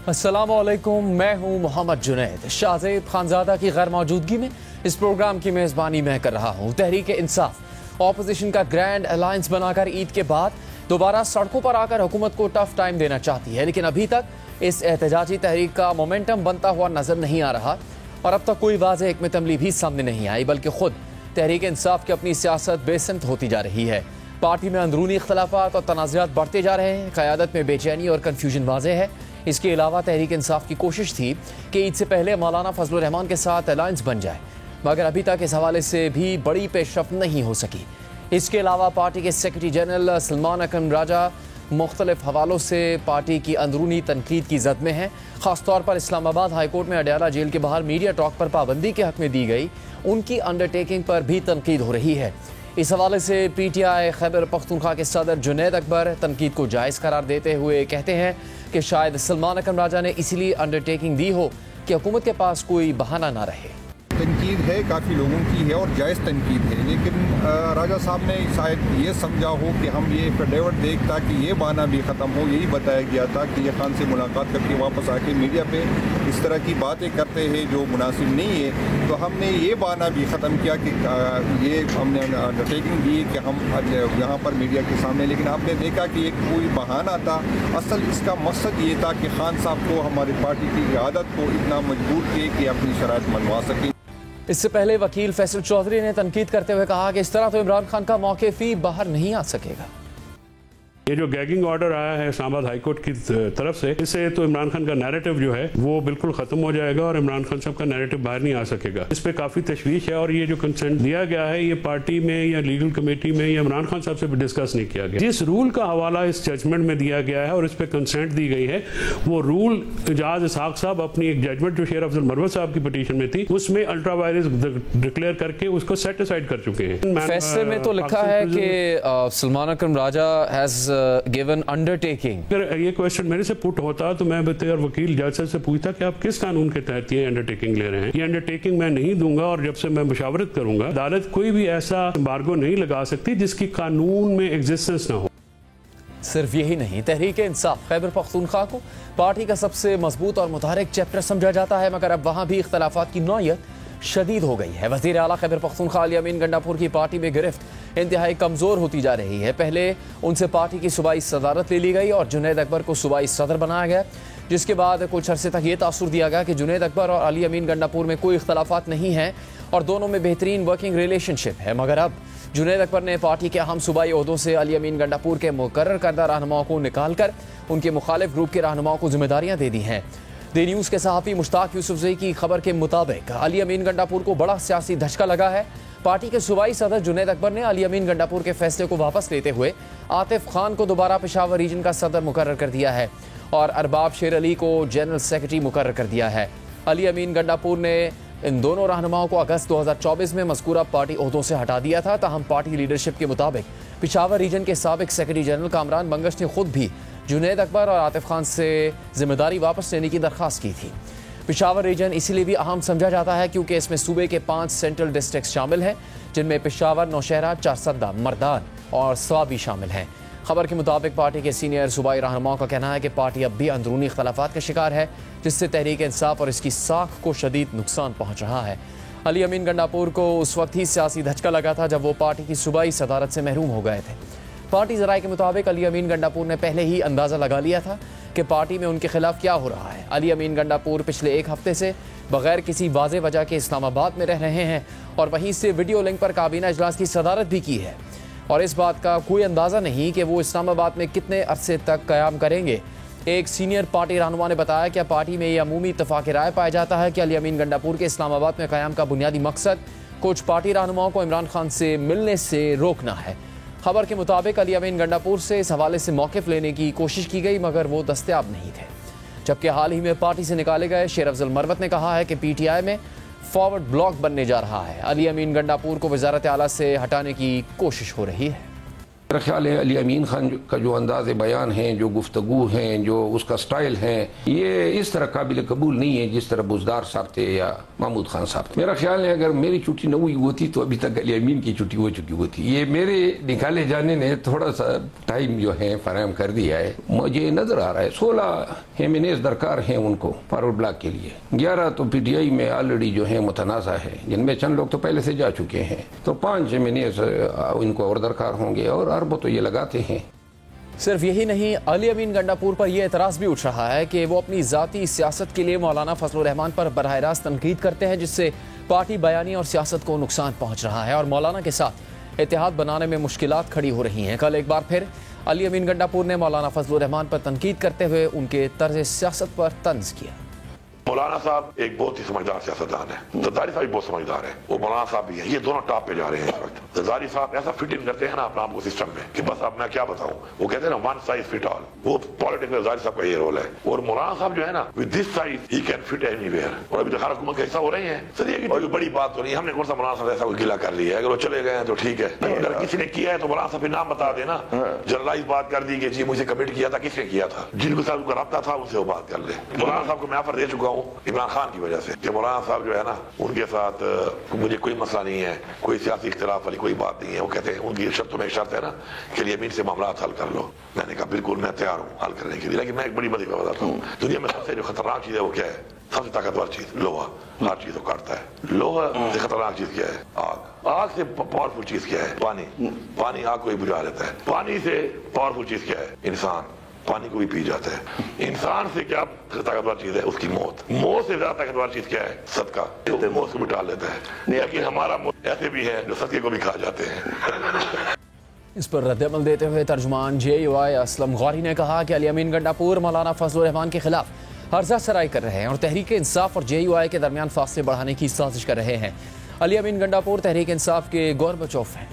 अस्सलामुअलैकुम, मैं हूं मोहम्मद जुनैद। शाहजेब खानजादा की गैर मौजूदगी में इस प्रोग्राम की मेज़बानी मैं कर रहा हूं। तहरीक इंसाफ ऑपोजिशन का ग्रैंड अलायंस बनाकर ईद के बाद दोबारा सड़कों पर आकर हुकूमत को टफ टाइम देना चाहती है, लेकिन अभी तक इस एहतजाजी तहरीक का मोमेंटम बनता हुआ नजर नहीं आ रहा और अब तक कोई वाज़ेह हिकमत अमली भी सामने नहीं आई, बल्कि खुद तहरीक इंसाफ की अपनी सियासत बेसमत होती जा रही है। पार्टी में अंदरूनी इख्तलाफात और तनाज़ात बढ़ते जा रहे हैं। क़यादत में बेचैनी और कन्फ्यूजन वाज़ेह है। इसके अलावा तहरीक इंसाफ की कोशिश थी कि ईद से पहले मौलाना फजलुर रहमान के साथ अलायंस बन जाए, मगर अभी तक इस हवाले से भी बड़ी पेशरफ्त नहीं हो सकी। इसके अलावा पार्टी के सेक्रेटरी जनरल सलमान अकरम राजा मुख्तलिफ हवालों से पार्टी की अंदरूनी तनकीद की जद में है। ख़ासतौर पर इस्लामाबाद हाईकोर्ट में अडयाला जेल के बाहर मीडिया टॉक पर पाबंदी के हक में दी गई उनकी अंडरटेकिंग पर भी तनकीद हो रही है। इस हवाले से PTI खैबर पख्तूनख्वा के सदर जुनैद अकबर तनकीद को जायज़ करार देते हुए कहते हैं कि शायद सलमान अकरम राजा ने इसलिए अंडरटेकिंग दी हो कि हुकूमत के पास कोई बहाना ना रहे। तनकीद है, काफ़ी लोगों की है और जायज़ तनकीद है, लेकिन राजा साहब ने शायद ये समझा हो कि हम ये फिडेवर देख ताकि ये बहाना भी ख़त्म हो। यही बताया गया था कि ये खान से मुलाकात करके वापस आके मीडिया पे इस तरह की बातें करते हैं जो मुनासिब नहीं है, तो हमने ये बहाना भी ख़त्म किया कि ये हमने अंडरटेकिंग दी कि हम यहाँ पर मीडिया के सामने, लेकिन आपने देखा कि एक कोई बहाना था। असल इसका मकसद ये था कि खान साहब को हमारी पार्टी की क़यादत को इतना मजबूर किए कि अपनी शराइत मनवा सकें। इससे पहले वकील फैसल चौधरी ने तनकीद करते हुए कहा कि इस तरह तो इमरान खान का मौक़िफ़ बाहर नहीं आ सकेगा। ये जो गैगिंग ऑर्डर आया है इस्लामाबाद हाईकोर्ट की तरफ से, इससे तो इमरान खान का नैरेटिव जो है वो बिल्कुल खत्म हो जाएगा और इमरान खान साहब का नैरेटिव बाहर नहीं आ सकेगा। इस पे काफी तशवीश है और ये जो कंसेंट दिया गया है ये पार्टी में या लीगल कमेटी में या इमरान खान साहब से भी डिस्कस नहीं किया गया। जिस रूल का हवाला इस जजमेंट में दिया गया है और इस पे कंसेंट दी गई है वो रूल इजाज इसहाक साहब अपनी एक जजमेंट जो शेर अफजल मरवत साहब की पिटीशन में थी उसमें अल्ट्रा वायरस डिक्लेयर करके उसको सेट असाइड कर चुके हैं। फैसले में तो लिखा है कि सलमान अकरम राजा हैज गिवन अंडरटेकिंग। अगर ये क्वेश्चन मेरे से पुट होता तो मैं बतौर वकील जज से पूछता कि आप किस कानून के तहत ये अंडरटेकिंग ले रहे हैं। ये अंडरटेकिंग मैं नहीं दूंगा और जब से मैं मुशावरत करूंगा अदालत कोई भी ऐसा एम्बार्गो नहीं लगा सकती जिसकी कानून में एग्जिस्टेंस ना हो। सिर्फ यही नहीं, तहरीक इंसाफ खैबर पख्तूनख्वा को पार्टी का सबसे मजबूत और मुतहरिक चैप्टर समझा जाता है, मगर अब वहां भी इख्तलाफात की नौयत शदीद हो गई है। वज़ीर आला खैबर पख्तूनख्वा अली अमीन गंडापुर की पार्टी में गिरफ्त इंतहाई कमज़ोर होती जा रही है। पहले उनसे पार्टी की सूबाई सदारत ले ली गई और जुनैद अकबर को सूबाई सदर बनाया गया, जिसके बाद कुछ अरसे तक ये तासुर दिया गया कि जुनैद अकबर और अली अमीन गंडापुर में कोई इख्तलाफात नहीं है और दोनों में बेहतरीन वर्किंग रिलेशनशिप है। मगर अब जुनैद अकबर ने पार्टी के अहम सूबाई ओहदों से अली अमीन गंडापुर के मुकर्रर करदा रहनुमाओं को निकाल कर उनके मुखालिफ ग्रुप के रहनुमाओं को जिम्मेदारियाँ दे दी हैं। दी न्यूज़ के सहाफ़ी मुश्ताक यूसुफजई की खबर के मुताबिक अली अमीन गंडापुर को बड़ा सियासी धचका लगा है। पार्टी के सूबाई सदर जुनैद अकबर ने अली अमीन गंडापुर के फैसले को वापस लेते हुए आतिफ खान को दोबारा पेशावर रीजन का सदर मुकर्रर कर दिया है और अरबाब शेर अली को जनरल सेक्रेटरी मुकर्रर कर दिया है। अली अमीन गंडापुर ने इन दोनों रहनुमाओं को अगस्त 2024 में मज़कूरा पार्टी ओहदों से हटा दिया था। ताहम पार्टी लीडरशिप के मुताबिक पेशावर रीजन के साबिक सेक्रेटरी जनरल कामरान बंगश ने खुद भी जुनैद अकबर और आतिफ खान से जिम्मेदारी वापस लेने की दरख्वास्त की थी। पेशावर रीजन इसीलिए भी अहम समझा जाता है क्योंकि इसमें सूबे के 5 सेंट्रल डिस्ट्रिक्ट शामिल हैं, जिनमें पेशावर, नौशहरा, चारसद्दा, मर्दान और स्वाबी शामिल हैं। खबर के मुताबिक पार्टी के सीनियर सूबाई रहनुमाओं का कहना है कि पार्टी अब भी अंदरूनी इख्तलाफात का शिकार है, जिससे तहरीक इंसाफ और इसकी साख को शदीद नुकसान पहुँच रहा है। अली अमीन गंडापुर को उस वक्त ही सियासी धचका लगा था जब वो पार्टी की सूबाई सदारत से महरूम हो गए थे। पार्टी ज़राए के मुताबिक अली अमीन गंडापुर ने पहले ही अंदाज़ा लगा लिया था कि पार्टी में उनके खिलाफ क्या हो रहा है। अली अमीन गंडापुर पिछले एक हफ्ते से बगैर किसी वाज़ेह वजह के इस्लामाबाद में रह रहे हैं और वहीं से वीडियो लिंक पर काबीना इजलास की सदारत भी की है और इस बात का कोई अंदाज़ा नहीं कि वो इस्लामाबाद में कितने अरसे तक क़याम करेंगे। एक सीनियर पार्टी रहनुमा ने बताया कि पार्टी में यह अमूमी इत्तफ़ाक़ राय पाया जाता है कि अली अमीन गंडापुर के इस्लामाबाद में क़याम का बुनियादी मकसद कुछ पार्टी रहनुमाओं को इमरान खान से मिलने से रोकना है। खबर के मुताबिक अली अमीन गंडापुर से इस हवाले से मौक़िफ़ लेने की कोशिश की गई मगर वो दस्तयाब नहीं थे। जबकि हाल ही में पार्टी से निकाले गए शेर अफजल मरवत ने कहा है कि PTI में फॉरवर्ड ब्लॉक बनने जा रहा है। अली अमीन गंडापुर को वज़ारत आला से हटाने की कोशिश हो रही है। मेरा ख्याल है अली अमीन खान का जो अंदाज़ बयान है, जो गुफ्तगू हैं, जो उसका स्टाइल है, ये इस तरह काबिल कबूल नहीं है जिस तरह बुज़दार साहब थे या महमूद खान साहब थे। मेरा ख्याल है अगर मेरी छुट्टी न हुई होती तो अभी तक अली अमीन की छुट्टी हो चुकी होती। ये मेरे निकाले जाने ने थोड़ा सा टाइम जो है फराहम कर दिया है। मुझे नज़र आ रहा है 16 हेमिनेज दरकार हैं उनको फॉरवर्ड ब्लॉक के लिए, 11 तो PTI में ऑलरेडी जो है मुतनाज़ा है, जिनमें चंद लोग तो पहले से जा चुके हैं, तो 5 हेमिनेज इनको और दरकार होंगे और अरब तो ये लगाते हैं। सिर्फ यही नहीं, अली अमीन गंडापुर पर यह एतराज़ भी उठ रहा है कि वो अपनी ज़ाती सियासत के लिए मौलाना फजलुर रहमान पर बराह रास्त तनकीद करते हैं, जिससे पार्टी बयानी और सियासत को नुकसान पहुंच रहा है और मौलाना के साथ इत्तेहाद बनाने में मुश्किलात खड़ी हो रही हैं। कल एक बार फिर अली अमीन गंडापुर ने मौलाना फजलुर रहमान पर तनकीद करते हुए उनके तर्ज सियासत पर तंज किया। मौलाना साहब एक बहुत ही समझदार सियासतदान है, जरदारी साहब भी बहुत समझदार है, वो मौलाना साहब भी है, ये दोनों टॉप पे जा रहे हैं इस वक्त। जरदारी साहब ऐसा फिट इन करते हैं ना अपने आप को सिस्टम में कि बस अब मैं क्या बताऊं, वो कहते हैं ना वन साइज फिट ऑल, वो पॉलिटिक्स में जरदारी साहब का ये रोल है। और मौलाना साहब जो है ना with this size he can fit anywhere, और अभी तो हर हुकूमत का हिस्सा हो रहे हैं। सर ये कोई बड़ी बात तो नहीं, हमने कौन सा मौलाना साहब ऐसा कोई गिला कर लिया है, अगर वो चले गए हैं तो ठीक है, अगर किसी ने किया है तो मौलाना साहब नाम बता देना, जनरलाइज बात कर दी कि जी मुझे कमिट किया था, किसने किया था, जिनको साहब को रब्ता था उनसे वो बात कर ले। मौलाना साहब को मैं ऑफर दे चुका हूँ इमरान खान की वजह से कि मौलाना साहब जो है ना उनके साथ मुझे कोई मसला नहीं है, कोई सियासी इख्तिलाफ वाली कोई बात नहीं है। वो कहते हैं उनकी शर्तों में एक शर्त है ना कि अली अमीन से मामला हल कर लो। मैंने कहा बिल्कुल मैं तैयार हूँ हल करने के लिए, लेकिन मैं एक बड़ी बात बताता हूँ, दुनिया में सबसे जो खतरनाक चीज है वो क्या है, सबसे ताकतवर चीज लोहा, हर चीज को काटता है। लोहा से खतरनाक चीज क्या है, आग। आग से पावरफुल चीज क्या है, पानी। पानी आग को ही बुझा देता है। पानी से पावरफुल चीज क्या है, इंसान, पानी को भी पी जाता है। इंसान से क्या ताकतवर चीज है, उसकी मौत। मौत से ज्यादा ताकतवर चीज क्या है, सदका, तो मौत को भी टाल देता है। लेकिन हमारा मौत ऐसे भी है जो सदके को भी खा जाते हैं। इस पर रद्दअमल देते हुए तर्जुमान JUI असलम गौरी ने कहा कि अली अमीन गंडापुर मौलाना फजलुर रहमान के खिलाफ हर्जा सराई कर रहे हैं और तहरीक इंसाफ और JUI के दरमियान फासले बढ़ाने की साजिश कर रहे हैं। अली अमीन गंडापुर तहरीक इंसाफ के गोरबचोफ हैं।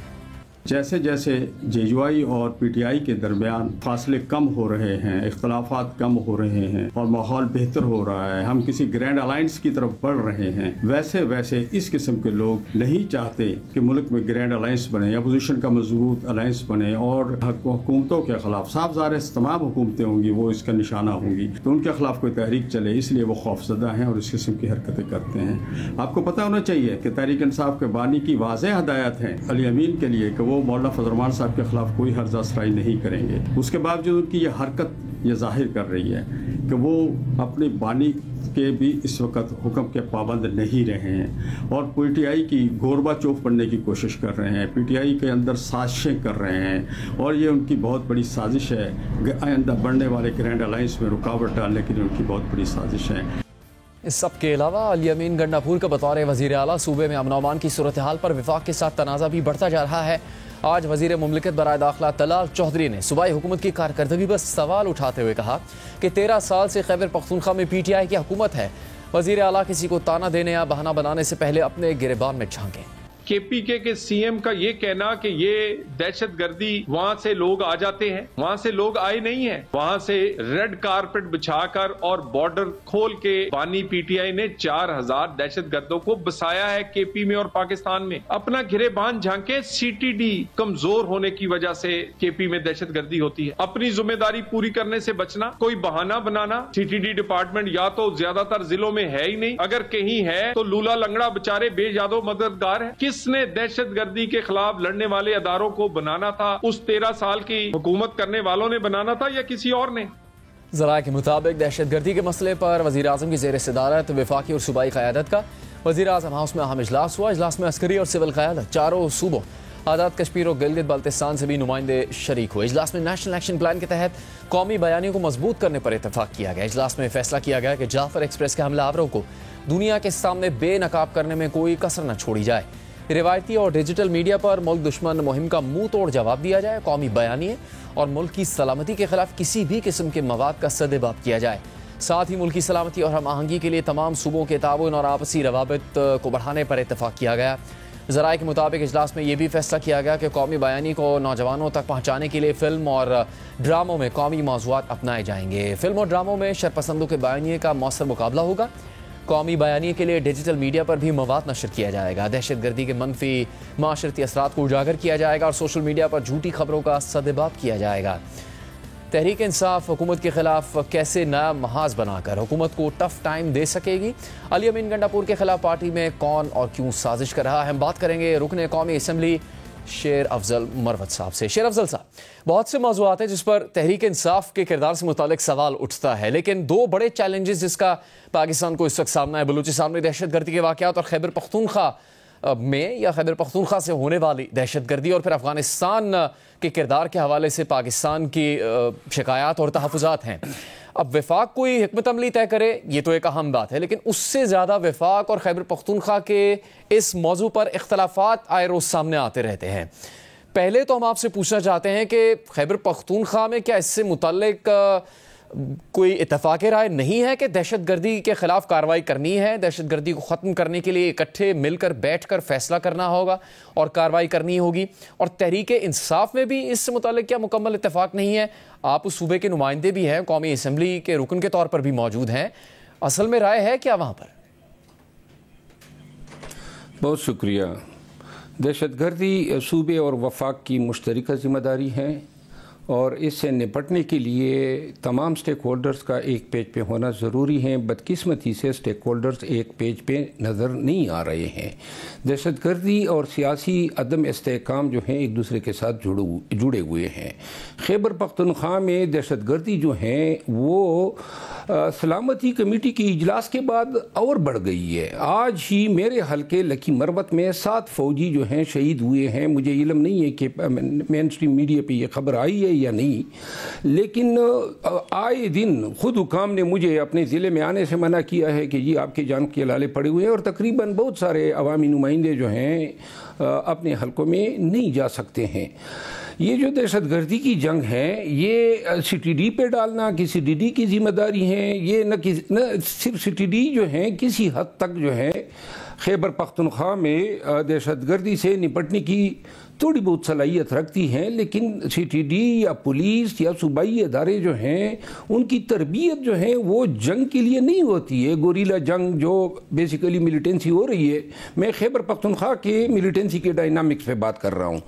जैसे जैसे JUI और PTI के दरमियान फासले कम हो रहे हैं, इख्तलाफात कम हो रहे हैं और माहौल बेहतर हो रहा है, हम किसी ग्रैंड अलायंस की तरफ बढ़ रहे हैं, वैसे वैसे इस किस्म के लोग नहीं चाहते कि मुल्क में ग्रैंड अलायंस बने, अपोजिशन का मजबूत अलायंस बने और हुकूमतों के खिलाफ साफ ज़ाहिर तमाम हुकूमतें होंगी वो इसका निशाना होंगी, तो उनके खिलाफ कोई तहरीक चले, इसलिए वो खौफजदा हैं और इस किस्म की हरकतें करते हैं। आपको पता होना चाहिए कि तहरीक इंसाफ के बानी की वाज़ेह हदायत है अली अमीन के लिए कि वो मौलाना फजलुर रहमान साहब के खिलाफ कोई हर्जा सराई नहीं करेंगे। उसके बावजूद उनकी ये हरकत ये जाहिर कर रही है कि वो अपने बानी के भी इस वक्त हुक्म के पाबंद नहीं रहे हैं और PTI की गोरबा चौक पढ़ने की कोशिश कर रहे हैं, PTI के अंदर साजिशें कर रहे हैं और ये उनकी बहुत बड़ी साजिश है, आइंदा बढ़ने वाले ग्रैंड अलायंस में रुकावट डालने के लिए उनकी बहुत बड़ी साजिश है। इस सब के अलावा अली अमीन गंडापुर का बतौर वज़ीर आला सूबे में अमन अमान की सूरत हाल पर विफाक के साथ तनाज़ा भी बढ़ता जा रहा है। आज वज़ीर मुमलिकत बराए दाखिला तलाल चौधरी ने सूबाई हुकूमत की कारकर्दगी पर सवाल उठाते हुए कहा कि 13 साल से खैबर पख्तूनख्वा में PTI की हुकूमत है। वज़ीर आला किसी को ताना देने या बहाना बनाने से पहले अपने गिरेबान में झांकें। KPK के CM का ये कहना कि ये दहशतगर्दी वहां से लोग आ जाते हैं, वहां से लोग आए नहीं हैं, वहां से रेड कारपेट बिछाकर और बॉर्डर खोल के बानी PTI ने 4000 दहशतगर्दों को बसाया है KP में और पाकिस्तान में। अपना गिरेबान झांके, CTD कमजोर होने की वजह से KP में दहशतगर्दी होती है। अपनी जिम्मेदारी पूरी करने से बचना, कोई बहाना बनाना। CTD डिपार्टमेंट या तो ज्यादातर जिलों में है ही नहीं, अगर कहीं है तो लूला लंगड़ा बेचारे बेजादो मददगार है। किसने दहशतगर्दी के खिलाफ लड़ने वाले अदारों को बनाना था? उस 13 साल की हुकूमत करने वालों ने बनाना था या किसी और ने? ज़राए के मुताबिक दहशतगर्दी के मसले पर वज़ीर आज़म की ज़ेर सदारत वफाकी और सूबाई क़यादत का वज़ीर आज़म हाउस में अहम इजलास हुआ। इजलास में अस्करी और सिविल क़यादत चारों सूबों आज़ाद कश्मीर और गिलगित बल्तिस्तान से भी नुमाइंदे शरीक हुए। इजलास में नेशनल एक्शन प्लान के तहत कौमी बयानी को मजबूत करने पर इतफाक किया गया। इजलास में फैसला किया गया कि जाफर एक्सप्रेस के हमलावरों को दुनिया के सामने बेनकाब करने में कोई कसर न छोड़ी जाए। रिवायती और डिजिटल मीडिया पर मुल्क दुश्मन मुहिम का मुंह तोड़ जवाब दिया जाए। कौमी बयानिए और मुल्क की सलामती के खिलाफ किसी भी किस्म के मवाद का सदेबाब किया जाए। साथ ही मुल्क की सलामती और हम आहंगी के लिए तमाम सूबों के ताउन और आपसी रवाबित को बढ़ाने पर इतफाक किया गया। ज़राए के मुताबिक इजलास में यह भी फैसला किया गया कि कौमी बयानी को नौजवानों तक पहुँचाने के लिए फ़िल्म और ड्रामों में कौमी मौज़ूआत अपनाए जाएंगे। फ़िल्म और ड्रामों में शरपसंदों के बयानिए का मौसर मुकाबला होगा। कौमी बयानी के लिए डिजिटल मीडिया पर भी मवाद नशर किया जाएगा। दहशत गर्दी के मनफी माशरती असरात को उजागर किया जाएगा और सोशल मीडिया पर झूठी खबरों का सदेबाब किया जाएगा। तहरीक इंसाफ हुकूमत के खिलाफ कैसे नया महाज बनाकर हुकूमत को टफ टाइम दे सकेगी। अली अमीन गंडापुर के खिलाफ पार्टी में कौन और क्यों साजिश कर रहा है, हम बात करेंगे रुकने कौमी असम्बली शेर अफजल मरवत साहब से। शेर अफजल साहब, बहुत से मौज़ूआत हैं जिस पर तहरीक इंसाफ के किरदार से मुतालिक सवाल उठता है, लेकिन दो बड़े चैलेंजेस जिसका पाकिस्तान को इस वक्त सामना है, बलूचिस्तान में दहशत गर्दी के वाक़यात और खैबर पख्तूनख्वा में या खैबर पख्तूनख्वा से होने वाली दहशत गर्दी, और फिर अफगानिस्तान के किरदार के हवाले से पाकिस्तान की शिकायत और तहफ़्फ़ुज़ात हैं। अब वफाक कोई हिकमत अमली तय करे, ये तो एक अहम बात है, लेकिन उससे ज़्यादा वफाक और खैबर पख्तूनख्वा के इस मौजू पर इख्तलाफात आए रोज़ सामने आते रहते हैं। पहले तो हम आपसे पूछना चाहते हैं कि खैबर पख्तूनख्वा में क्या इससे मुताल्लिक कोई इत्तफाक राय नहीं है कि दहशत गर्दी के खिलाफ कार्रवाई करनी है, दहशत गर्दी को ख़त्म करने के लिए इकट्ठे मिलकर बैठकर फैसला करना होगा और कार्रवाई करनी होगी, और तहरीक इंसाफ में भी इससे मुताल्लिक क्या मुकम्मल इत्तफाक नहीं है? आप उस सूबे के नुमाइंदे भी हैं, कौमी असम्बली के रुकन के तौर पर भी मौजूद हैं, असल में राय है क्या वहाँ पर? बहुत शुक्रिया। दहशत गर्दी सूबे और वफाक की मुश्तरका जिम्मेदारी है और इससे निपटने के लिए तमाम स्टेक होल्डर्स का एक पेज पे होना ज़रूरी है। बदकिस्मती से स्टेक होल्डर्स एक पेज पे नज़र नहीं आ रहे हैं। दहशत गर्दी और सियासी अदम इस्तेहकाम जो हैं एक दूसरे के साथ जुड़े हुए हैं। खैबर पख्तूनख्वा में दहशत गर्दी जो हैं वो सलामती कमेटी के इजलास के बाद और बढ़ गई है। आज ही मेरे हल्के लकी मरवत में 7 फौजी जो हैं शहीद हुए हैं। मुझे इल्म नहीं है कि मेन स्ट्रीम मीडिया पे ये खबर आई है या नहीं, लेकिन आए दिन खुद हुकाम ने मुझे अपने ज़िले में आने से मना किया है कि जी आपके जान के लाले पड़े हुए हैं, और तकरीबन बहुत सारे अवामी नुमाइंदे जो हैं अपने हल्कों में नहीं जा सकते हैं। ये जो दहशत गर्दी की जंग है ये CTD पे डालना किसी DD की जिम्मेदारी है। ये न सिर्फ CTD जो है किसी हद तक जो है खैबर पख्तूनख्वा में दहशत गर्दी से निपटने की थोड़ी बहुत सलाहियत रखती हैं, लेकिन CTD या पुलिस या सूबाई अदारे जो हैं उनकी तरबियत जो है वो जंग के लिए नहीं होती है। गोरीला जंग जो बेसिकली मिलिटेंसी हो रही है, मैं खैबर पख्तूनख्वा के मिलिटेंसी के डायनामिक्स पे बात कर रहा हूँ।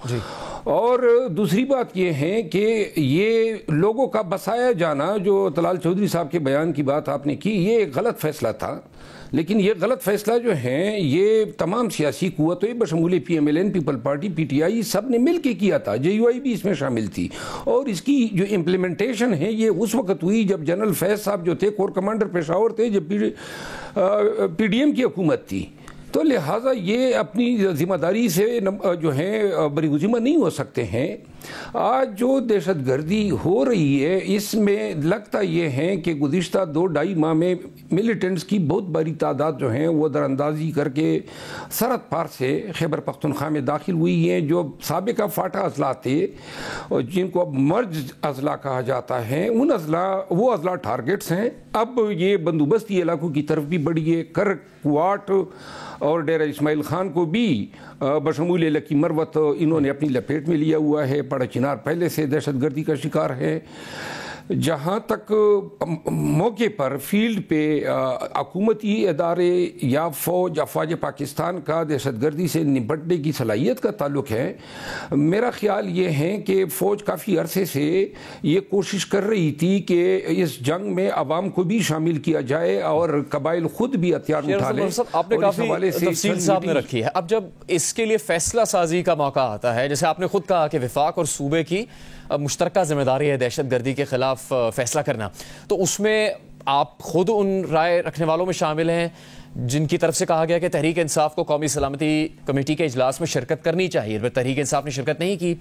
और दूसरी बात ये है कि ये लोगों का बसाया जाना, जो तलाल चौधरी साहब के बयान की बात आपने की, ये एक गलत फैसला था, लेकिन ये गलत फैसला जो है ये तमाम सियासी कुव्वतें बशमूल PMLN, पीपल पार्टी, PTI सब ने मिल के किया था। JUI भी इसमें शामिल थी, और इसकी जो इम्प्लीमेंटेशन है ये उस वक्त हुई जब जनरल फैज साहब जो थे कोर कमांडर पेशावर थे, जब PDM की हुकूमत थी। तो लिहाजा ये अपनी जिम्मेदारी से जो है बरीगुज़िमा नहीं हो सकते हैं। आज जो दहशत गर्दी हो रही है इसमें लगता ये है कि गुज़िश्ता 2-2.5 माह में मिलिटेंट्स की बहुत बड़ी तादाद जो है वो दरअंदाजी करके सरहद पार से खैबर पख्तूनख्वा में दाखिल हुई हैं। जो साबिका फाटा अजला थे और जिनको अब मर्ज अजला कहा जाता है, वो अजला टारगेट्स हैं। अब ये बंदोबस्ती इलाकों की तरफ भी बढ़ी है। कर कुआट और डेरा इस्माइल खान को भी बशमूल लकी मरवत इन्होंने अपनी लपेट में लिया हुआ है। पड़ा चिनार पहले से दहशत गर्दी का शिकार है। जहाँ तक मौके पर फील्ड पे हुकूमती अदारे या फ़ौज अफवाज पाकिस्तान का दहशत गर्दी से निपटने की सलाहियत का ताल्लुक है, मेरा ख्याल ये है कि फ़ौज काफ़ी अरसे से ये कोशिश कर रही थी कि इस जंग में आवाम को भी शामिल किया जाए और कबाइल खुद भी हथियार उठा लें। आपने काफ़ी तफसील सामने रखी है। अब जब इसके लिए फैसला साजी का मौका आता है, जैसे आपने खुद कहा कि वफाक और सूबे की मुश्तरका जिम्मेदारी है दहशत गर्दी के खिलाफ फैसला करना, तो उसमें आप खुद उन राय रखने वालों में शामिल हैं जिनकी तरफ से कहा गया कि तहरीक इंसाफ को कौमी सलामती कमेटी के इजलास में शिरकत करनी चाहिए, पर तहरीक इंसाफ ने शिरकत नहीं की।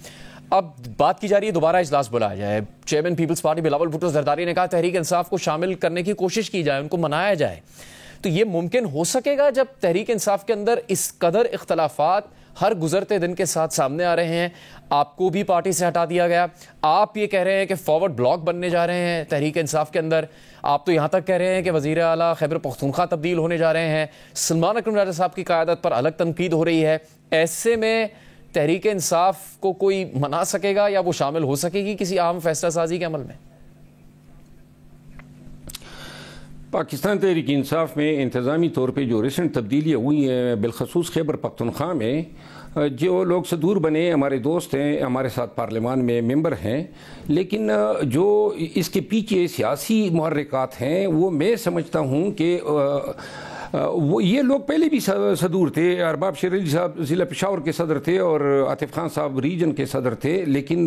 अब बात की जा रही है दोबारा इजलास बुलाया जाए। चेयरमैन पीपल्स पार्टी बिलावल भुट्टो जरदारी ने कहा तहरीक इंसाफ को शामिल करने की कोशिश की जाए, उनको मनाया जाए। तो ये मुमकिन हो सकेगा जब तहरीक इंसाफ के अंदर इस कदर इख्तलाफात हर गुजरते दिन के साथ सामने आ रहे हैं? आपको भी पार्टी से हटा दिया गया, आप ये कह रहे हैं कि फॉरवर्ड ब्लॉक बनने जा रहे हैं तहरीक इंसाफ के अंदर, आप तो यहाँ तक कह रहे हैं कि वज़ीर आला खैबर पख्तूनख्वा तब्दील होने जा रहे हैं, सलमान अकरम राजा साहब की क़यादत पर अलग तनकीद हो रही है। ऐसे में तहरीक इंसाफ को कोई मना सकेगा या वो शामिल हो सकेगी किसी आम फैसला साजी के अमल में? पाकिस्तान तहरीक इंसाफ में इंतज़ामी तौर पर जो रिसेंट तब्दीलियाँ हुई हैं, बिलखसूस खैबर पख्तूनख्वा में जो लोग सदूर बने हमारे दोस्त हैं, हमारे साथ पार्लियामान में मेंबर हैं, लेकिन जो इसके पीछे सियासी मुहर्रिकात हैं वो मैं समझता हूँ कि वो ये लोग पहले भी सदूर थे। अरबाब शेर अली साहब ज़िला पेशावर के सदर थे और आतिफ खान साहब रीजन के सदर थे, लेकिन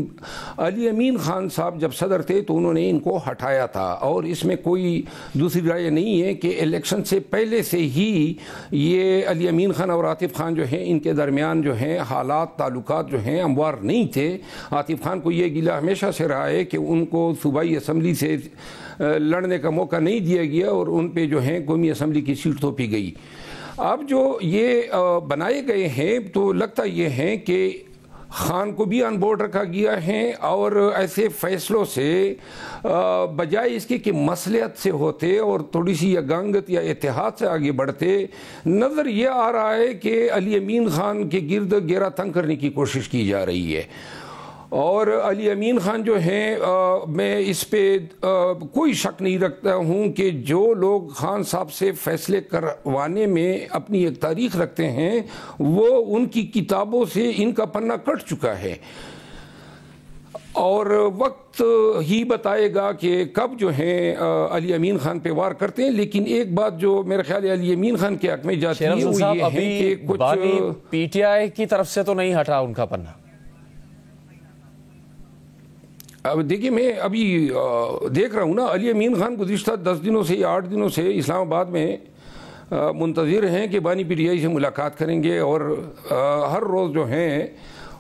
अली अमीन खान साहब जब सदर थे तो उन्होंने इनको हटाया था। और इसमें कोई दूसरी राय नहीं है कि इलेक्शन से पहले से ही ये अली अमीन खान और आतिफ खान जो हैं इनके दरमियान जो हैं हालात ताल्लुकात जो हैं हमवार नहीं थे। आतिफ खान को ये गिला हमेशा से रहा है कि उनको सूबाई असम्बली से लड़ने का मौका नहीं दिया गया और उन पे जो है कौमी असम्बली की सीट थोपी गई। अब जो ये बनाए गए हैं तो लगता ये है कि खान को भी ऑन बोर्ड रखा गया है और ऐसे फैसलों से बजाय इसके कि मसलियत से होते और थोड़ी सी यगांगत या इत्तेहाद से आगे बढ़ते, नज़र ये आ रहा है कि अली अमीन खान के गिर्द घेरा तंग करने की कोशिश की जा रही है। और अली अमीन खान जो हैं मैं इस पे कोई शक नहीं रखता हूँ कि जो लोग खान साहब से फैसले करवाने में अपनी एक तारीख रखते हैं वो उनकी किताबों से इनका पन्ना कट चुका है और वक्त ही बताएगा कि कब जो हैं अली अमीन खान पे वार करते हैं। लेकिन एक बात जो मेरे ख्याल है अली अमीन खान के हक में जाती है वो ये है कि कुछ पीटीआई की तरफ से तो नहीं हटा उनका पन्ना। अब देखिए मैं अभी देख रहा हूँ ना, अली अमीन खान गुज़िश्ता 10 दिनों से या 8 दिनों से इस्लामाबाद में मुंतज़िर हैं कि बानी पीटीआई से मुलाकात करेंगे और हर रोज़ जो हैं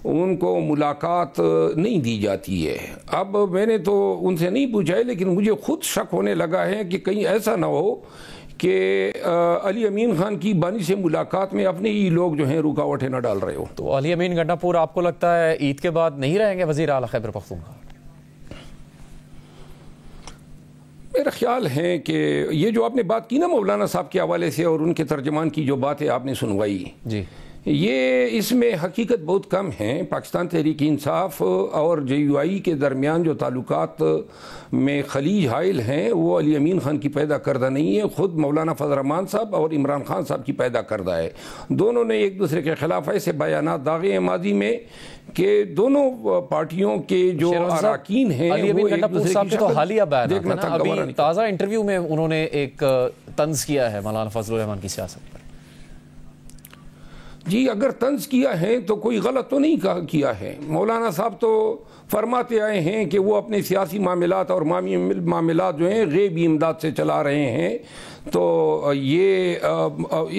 उनको मुलाकात नहीं दी जाती है। अब मैंने तो उनसे नहीं पूछा है, लेकिन मुझे खुद शक होने लगा है कि कहीं ऐसा ना हो कि अली अमीन खान की बानी से मुलाकात में अपने ही लोग जो हैं रुकावटें न डाल रहे हो। तो अली अमीन गंडापुर आपको लगता है ईद के बाद नहीं रहेंगे वज़ीर आला खैबर पख्तूनख्वा? मेरा ख्याल है कि ये जो आपने बात की ना मौलाना साहब के हवाले से और उनके तर्जमान की जो बातें आपने सुनवाई जी, ये इसमें हकीकत बहुत कम है। पाकिस्तान तहरीक इंसाफ और JUI के दरमियान जो ताल्लुकात में खलीज हाइल हैं वो अली अमीन खान की पैदा करदा नहीं है, ख़ुद मौलाना फजल रहमान साहब और इमरान खान साहब की पैदा करदा है। दोनों ने एक दूसरे के खिलाफ ऐसे बयानात दागे हैं माजी में कि दोनों पार्टियों के जो अरकान हैं वो एक दूसरे की तो हालिया बयान देखना था। अभी ताज़ा इंटरव्यू में उन्होंने एक तंज किया है मौलाना फजल रहमान की सियासत पर। जी अगर तंज किया है तो कोई गलत तो नहीं किया है। मौलाना साहब तो फरमाते आए हैं कि वो अपने सियासी मामलात और मामलात जो हैं गैबी इमदाद से चला रहे हैं। तो ये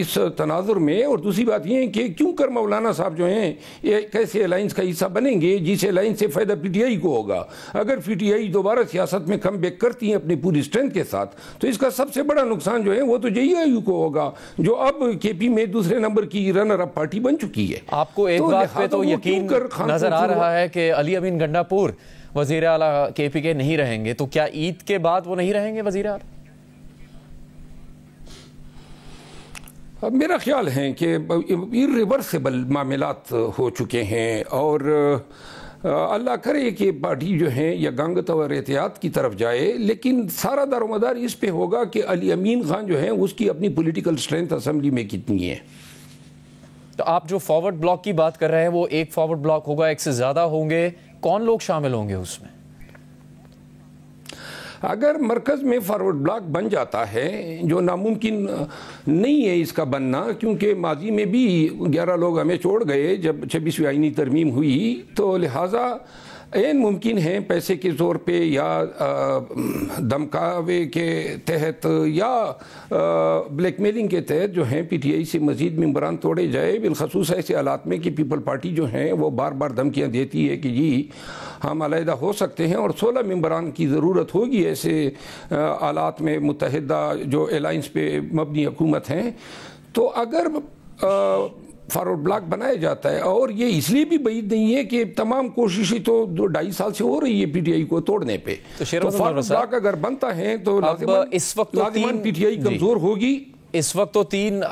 इस तनाजुर में और दूसरी बात ये है कि क्यों कर मौलाना साहब जो हैं ये कैसे अलाइंस का हिस्सा बनेंगे जिस अलाइंस से फ़ायदा PTI को होगा। अगर PTI दोबारा सियासत में कम बैक करती है अपनी पूरी स्ट्रेंथ के साथ तो इसका सबसे बड़ा नुकसान जो है वो तो JUI को होगा, जो अब KP में दूसरे नंबर की रनर अप पार्टी बन चुकी है। आपको एक बात पे तो यकीन नजर आ रहा है कि अली अमीन गंडापुर वज़ीर आला KP के नहीं रहेंगे, तो क्या ईद के बाद वो नहीं रहेंगे वज़ीर आला? अब मेरा ख्याल है कि इरिवर्सिबल मामलात हो चुके हैं और अल्लाह करे कि पार्टी जो है या गांगत और एहतियात की तरफ जाए, लेकिन सारा दारोमदार इस पे होगा कि अली अमीन खान जो है उसकी अपनी पॉलिटिकल स्ट्रेंथ असम्बली में कितनी है। तो आप जो फॉरवर्ड ब्लॉक की बात कर रहे हैं वो एक फॉरवर्ड ब्लॉक होगा, एक से ज़्यादा होंगे, कौन लोग शामिल होंगे उसमें? अगर मरकज़ में फॉरवर्ड ब्लॉक बन जाता है, जो नामुमकिन नहीं है इसका बनना, क्योंकि माजी में भी 11 लोग हमें छोड़ गए जब 26वीं आईनी तरमीम हुई, तो लिहाजा ऐन मुमकिन है पैसे के ज़ोर पे या धमकावे के तहत या ब्लैकमेलिंग के तहत जो हैं PTI से मज़ीद मेंबरान तोड़े जाए। बिलखसूस ऐसे हालात में कि पीपल पार्टी जो हैं वो बार बार धमकियाँ देती है कि जी हम अलहदा हो सकते हैं और 16 मेंबरान की ज़रूरत होगी ऐसे हालात में मुत्तहिदा जो अलाइंस पे मबनी हुकूमत हैं। तो अगर फॉरवर्ड ब्लॉक बनाया जाता है, और ये इसलिए भी बाद नहीं है कि तमाम कोशिशें तो 2-2.5 साल से हो रही है PTI को तोड़ने पे, तो फॉरवर्ड ब्लॉक अगर बनता है तो इस वक्त PTI कमजोर होगी। इस वक्त तो 3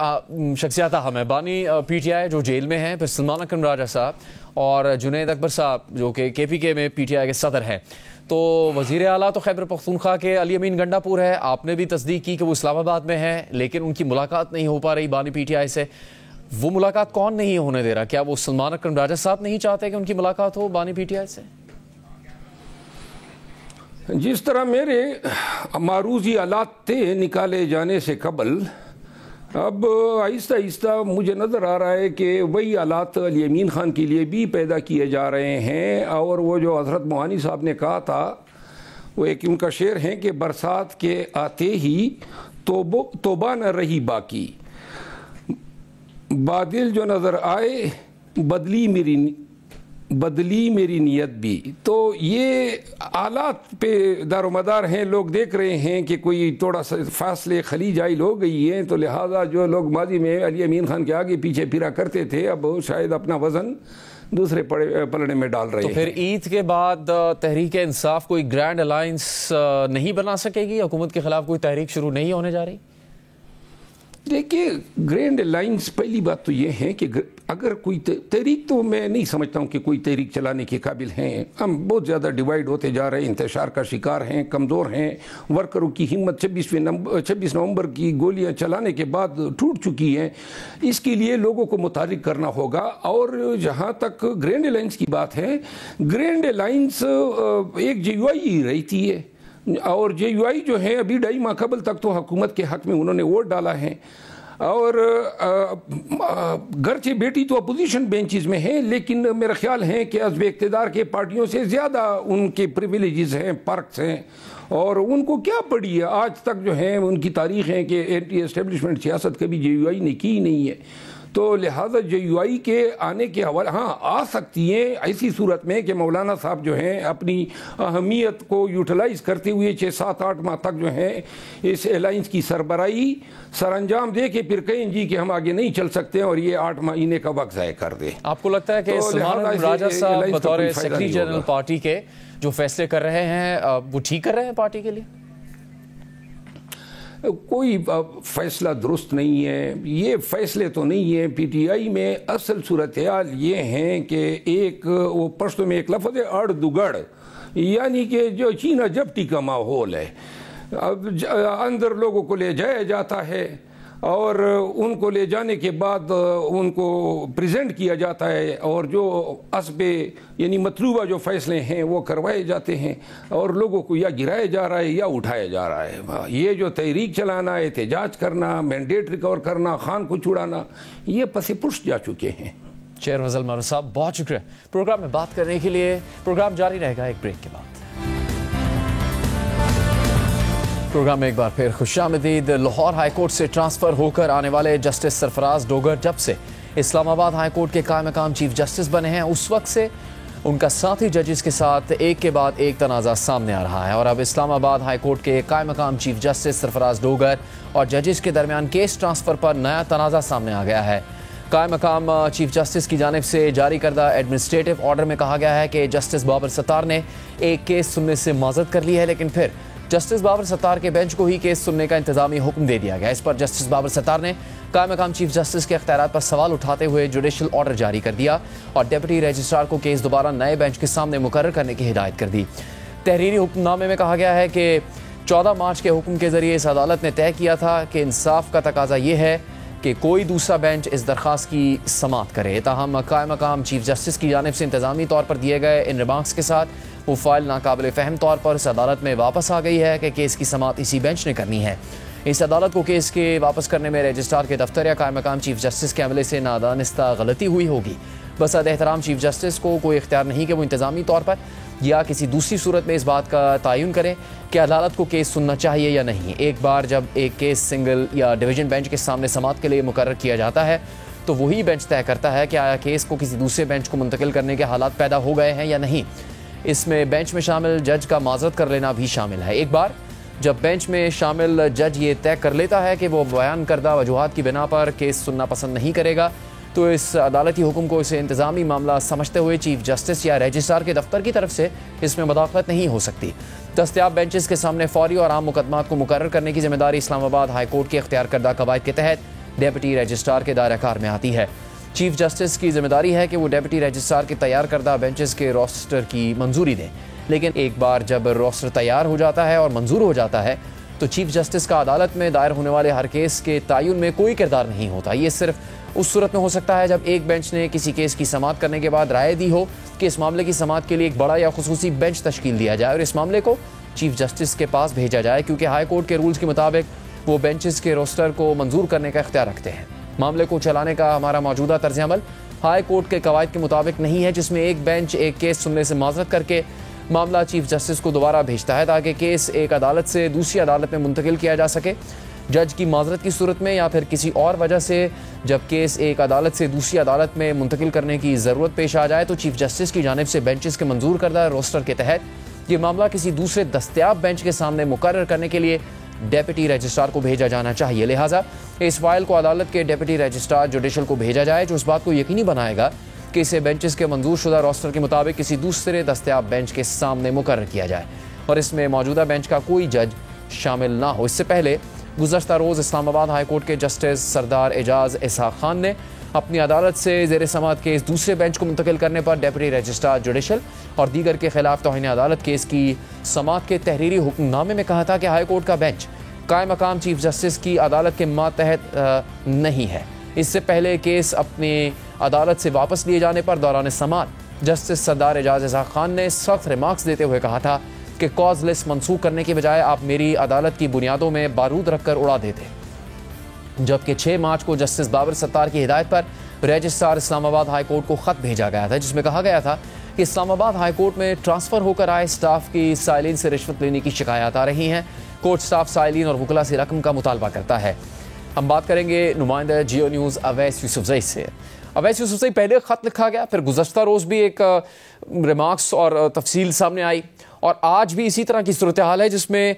शख्सियत हमें बानी PTI जो जेल में हैं, फिर सलमान अकरम राजा साहब और जुनैद अकबर साहब जो कि KPK में PTI के सदर हैं। तो वज़ीर आला तो खैबर पख्तूनख्वा के अली अमीन गंडापुर है, आपने भी तस्दीक की कि वो इस्लामाबाद में है, लेकिन उनकी मुलाकात नहीं हो पा रही बानी पीटीआई से। वो मुलाकात कौन नहीं होने दे रहा? क्या वो सलमान अकरम राजा साहब नहीं चाहते कि उनकी मुलाकात हो बानी पीटीआई से? जिस तरह मेरे मारूजी आलात थे निकाले जाने से कबल, अब आहिस्ता आहिस्ता मुझे नज़र आ रहा है कि वही हालात अली अमीन ख़ान के लिए भी पैदा किए जा रहे हैं। और वो जो हज़रत मोहानी साहब ने कहा था, वो एक उनका शेर है कि बरसात के आते ही तोबा न रही बाकी, बादल जो नज़र आए बदली मेरी नियत भी। तो ये आलात पे दारोमदार हैं। लोग देख रहे हैं कि कोई थोड़ा सा फासले खली जाइल हो गई है, तो लिहाजा जो लोग माजी में अली अमीन ख़ान के आगे पीछे फिरा करते थे, अब शायद अपना वज़न दूसरे पलड़े में डाल रहे हैं। तो फिर ईद के बाद तहरीक इंसाफ कोई ग्रैंड अलायंस नहीं बना सकेगी? हुकूमत के खिलाफ कोई तहरीक शुरू नहीं होने जा रही? देखिए, ग्रैंड अलायंस, पहली बात तो ये है कि अगर कोई तहरीक, तो मैं नहीं समझता हूँ कि कोई तहरीक चलाने के काबिल हैं। हम बहुत ज़्यादा डिवाइड होते जा रहे हैं, इंतशार का शिकार हैं, कमज़ोर हैं। वर्करों की हिम्मत 26 नवंबर की गोलियाँ चलाने के बाद टूट चुकी हैं। इसके लिए लोगों को मुतारिक करना होगा। और जहाँ तक ग्रैंड अलायंस की बात है, ग्रैंड अलायंस एक JUI ही रहती है। और JUI जो है अभी 2.5 माह कबल तक तो हुकूमत के हक़ में उन्होंने वोट डाला है। और गर्चे बेटी तो अपोजिशन बेंचेस में है, लेकिन मेरा ख्याल है कि अज़्ब इक़्तिदार के पार्टियों से ज़्यादा उनके प्रिविलेजेस हैं, पर्क्स हैं। और उनको क्या पड़ी है, आज तक जो है उनकी तारीख़ है कि एंटी एस्टेब्लिशमेंट सियासत कभी JUI ने की नहीं है। तो लिहाजा JUI के आने के हवाले, हाँ आ सकती हैं ऐसी सूरत में कि मौलाना साहब जो हैं अपनी अहमियत को यूटिलाइज़ करते हुए 6-7-8 माह तक जो है इस अलायंस की सरबराही सरअंजाम दे के फिर कहें जी कि हम आगे नहीं चल सकते हैं और ये 8 महीने का वक्त ज़ाया कर दे। आपको लगता है कि सलमान राजा साहब बतौर सेक्रेटरी जनरल पार्टी के जो फैसले कर रहे हैं वो ठीक कर रहे हैं पार्टी के लिए? कोई फैसला दुरुस्त नहीं है। ये फैसले तो नहीं है। PTI में असल सूरत हाल ये है कि एक वो पश्तो में एक लफ्ज़ है अड़ दुगड़, यानी कि जो चीना जपटी का माहौल है। अब अंदर लोगों को ले जाया जाता है और उनको ले जाने के बाद उनको प्रेजेंट किया जाता है और जो असबे यानी मतलूबा जो फैसले हैं वो करवाए जाते हैं और लोगों को या गिराया जा रहा है या उठाया जा रहा है। ये जो तहरीक चलाना, एहतजाज करना, मैंडेट रिकवर करना, खान को छुड़ाना, ये पसे पुष्ट जा चुके हैं। चेयर फजल मारूफ साहब, बहुत शुक्रिया प्रोग्राम में बात करने के लिए। प्रोग्राम जारी रहेगा एक ब्रेक के बाद। प्रोग्राम में एक बार फिर खुशामदीद। लाहौर हाईकोर्ट से ट्रांसफ़र होकर आने वाले जस्टिस सरफराज डोगर जब से इस्लामाबाद हाईकोर्ट के कायम मकाम चीफ जस्टिस बने हैं, उस वक्त से उनका साथी जजेस के साथ एक के बाद एक तनाज़ा सामने आ रहा है। और अब इस्लामाबाद हाईकोर्ट के कायम मकाम चीफ जस्टिस सरफराज डोगर और जजेस के दरमियान केस ट्रांसफ़र पर नया तनाज़ा सामने आ गया है। कायम मकाम चीफ जस्टिस की जानिब से जारी करदा एडमिनिस्ट्रेटिव ऑर्डर में कहा गया है कि जस्टिस बाबर सत्तार ने एक केस सुनने से माजरत कर ली है, लेकिन फिर जस्टिस बाबर सत्तार के बेंच को ही केस सुनने का इंतजामी हुक्म दे दिया गया। इस पर जस्टिस बाबर सत्तार ने कायम मकाम चीफ जस्टिस के इख्तियारात पर सवाल उठाते हुए जुडिशल ऑर्डर जारी कर दिया और डिप्टी रजिस्ट्रार को केस दोबारा नए बेंच के सामने मुकर्रर करने की हिदायत कर दी। तहरीरी हुक्मनामे में कहा गया है कि 14 मार्च के हुक्म के जरिए इस अदालत ने तय किया था कि इंसाफ का तकाजा ये है कि कोई दूसरा बेंच इस दरख्वास्त की समाअत करे। ताहम कायम मकाम चीफ जस्टिस की जानिब से इंतजामी तौर पर दिए गए इन रिमार्क्स के साथ वो फाइल नाकाबिल फ़हम तौर पर इस अदालत में वापस आ गई है कि केस की समाअत इसी बेंच ने करनी है। इस अदालत को केस के वापस करने में रजिस्ट्रार के दफ्तर या कायम मकाम चीफ जस्टिस के अमले से नादानिस्ता गलती हुई होगी। बस एहतराम चीफ जस्टिस को कोई इख्तियार नहीं कि वो इंतजामी तौर पर या किसी दूसरी सूरत में इस बात का तयन करें कि अदालत को केस सुनना चाहिए या नहीं। एक बार जब एक केस सिंगल या डिवीजन बेंच के सामने समाअत के लिए मुकर्रर किया जाता है तो वही बेंच तय करता है कि आया केस को किसी दूसरे बेंच को मुंतकिल करने के हालात पैदा हो गए हैं या नहीं। इसमें बेंच में शामिल जज का माजरत कर लेना भी शामिल है। एक बार जब बेंच में शामिल जज ये तय कर लेता है कि वो बयान करदा वजूहात की बिना पर केस सुनना पसंद नहीं करेगा तो इस अदालती हुक्म को इसे इंतजामी मामला समझते हुए चीफ जस्टिस या रजिस्ट्रार के दफ्तर की तरफ से इसमें मुदाखलत नहीं हो सकती। दस्तयाब बेंचेस के सामने फौरी और आम मुकदमात को मुकर्रर करने की जिम्मेदारी इस्लामाबाद हाईकोर्ट के इख्तियार करदा कवायद के तहत डेप्यूटी रजिस्ट्रार के दायरा कार में आती है। चीफ जस्टिस की जिम्मेदारी है कि वो डेप्यूटी रजिस्ट्रार के तैयार करदा बेंचेस के रोस्टर की मंजूरी दें। लेकिन एक बार जब रोस्टर तैयार हो जाता है और मंजूर हो जाता है तो चीफ जस्टिस का अदालत में दायर होने वाले हर केस के तयन में कोई किरदार नहीं होता। ये सिर्फ उस सूरत में हो सकता है जब एक बेंच ने किसी केस की समाअत करने के बाद राय दी हो कि इस मामले की समाअत के लिए एक बड़ा या खुसूसी बेंच तश्कील दिया जाए और इस मामले को चीफ जस्टिस के पास भेजा जाए, क्योंकि हाई कोर्ट के रूल्स के मुताबिक वो बेंचेस के रोस्टर को मंजूर करने का इख्तियार रखते हैं। मामले को चलाने का हमारा मौजूदा तर्ज अमल हाई कोर्ट के कवायद के मुताबिक नहीं है, जिसमें एक बेंच एक केस सुनने से माजरत करके मामला चीफ जस्टिस को दोबारा भेजता है ताकि केस एक अदालत से दूसरी अदालत में मुंतकिल किया जा सके। जज की माजरत की सूरत में या फिर किसी और वजह से जब केस एक अदालत से दूसरी अदालत में मुंतकिल करने की ज़रूरत पेश आ जाए तो चीफ जस्टिस की जानिब से बेंचेस के मंजूर करदा रोस्टर के तहत ये मामला किसी दूसरे दस्तयाब बेंच के सामने मुकर्रर करने के लिए डेप्यूटी रजिस्ट्रार को भेजा जाना चाहिए। लिहाजा इस फाइल को अदालत के डेप्यूटी रजिस्ट्रार जुडिशल को भेजा जाए, जो इस बात को यकीनी बनाएगा कि इसे बेंचेस के मंजूर शुदा रोस्टर के मुताबिक किसी दूसरे दस्तयाब बेंच के सामने मुकर्रर किया जाए और इसमें मौजूदा बेंच का कोई जज शामिल ना हो। इससे पहले गुज़श्ता रोज़ इस्लामाबाद हाई कोर्ट के जस्टिस सरदार एजाज इसहाक खान ने अपनी अदालत से ज़ेर समाअत केस दूसरे बेंच को मुंतकिल करने पर डेप्यूटी रजिस्ट्रार जुडिशल और दीगर के खिलाफ तौहीन अदालत केस की समाअत के तहरीरी हुक्मनामे में कहा था कि हाई कोर्ट का बेंच कायम मकाम चीफ जस्टिस की अदालत के मातहत नहीं है। इससे पहले केस अपनी अदालत से वापस लिए जाने पर दौरान समाअत जस्टिस सरदार एजाज इसहाक खान ने सख्त रिमार्क्स देते हुए कहा था कि कॉज लिस्ट मनसूख करने की बजाय आप मेरी अदालत की बुनियादों में बारूद रखकर उड़ा देते। जबकि 6 मार्च को जस्टिस बाबर सत्तार की हिदायत पर रजिस्ट्रार इस्लामाबाद हाई कोर्ट को खत भेजा गया था, जिसमें कहा गया था कि इस्लामाबाद हाई कोर्ट में ट्रांसफ़र होकर आए स्टाफ की साइलिन से रिश्वत लेने की शिकायत आ रही हैं। कोर्ट स्टाफ साइलिन और वकला से रकम का मुतालबा करता है। हम बात करेंगे नुमाइंदा जियो न्यूज़ अवैस यूसुफजई से। अवैस यूसुफजई, पहले ख़त लिखा गया, फिर गुज़श्ता रोज़ भी एक रिमार्क्स और तफसील सामने आई और आज भी इसी तरह की सूरत हाल है जिसमें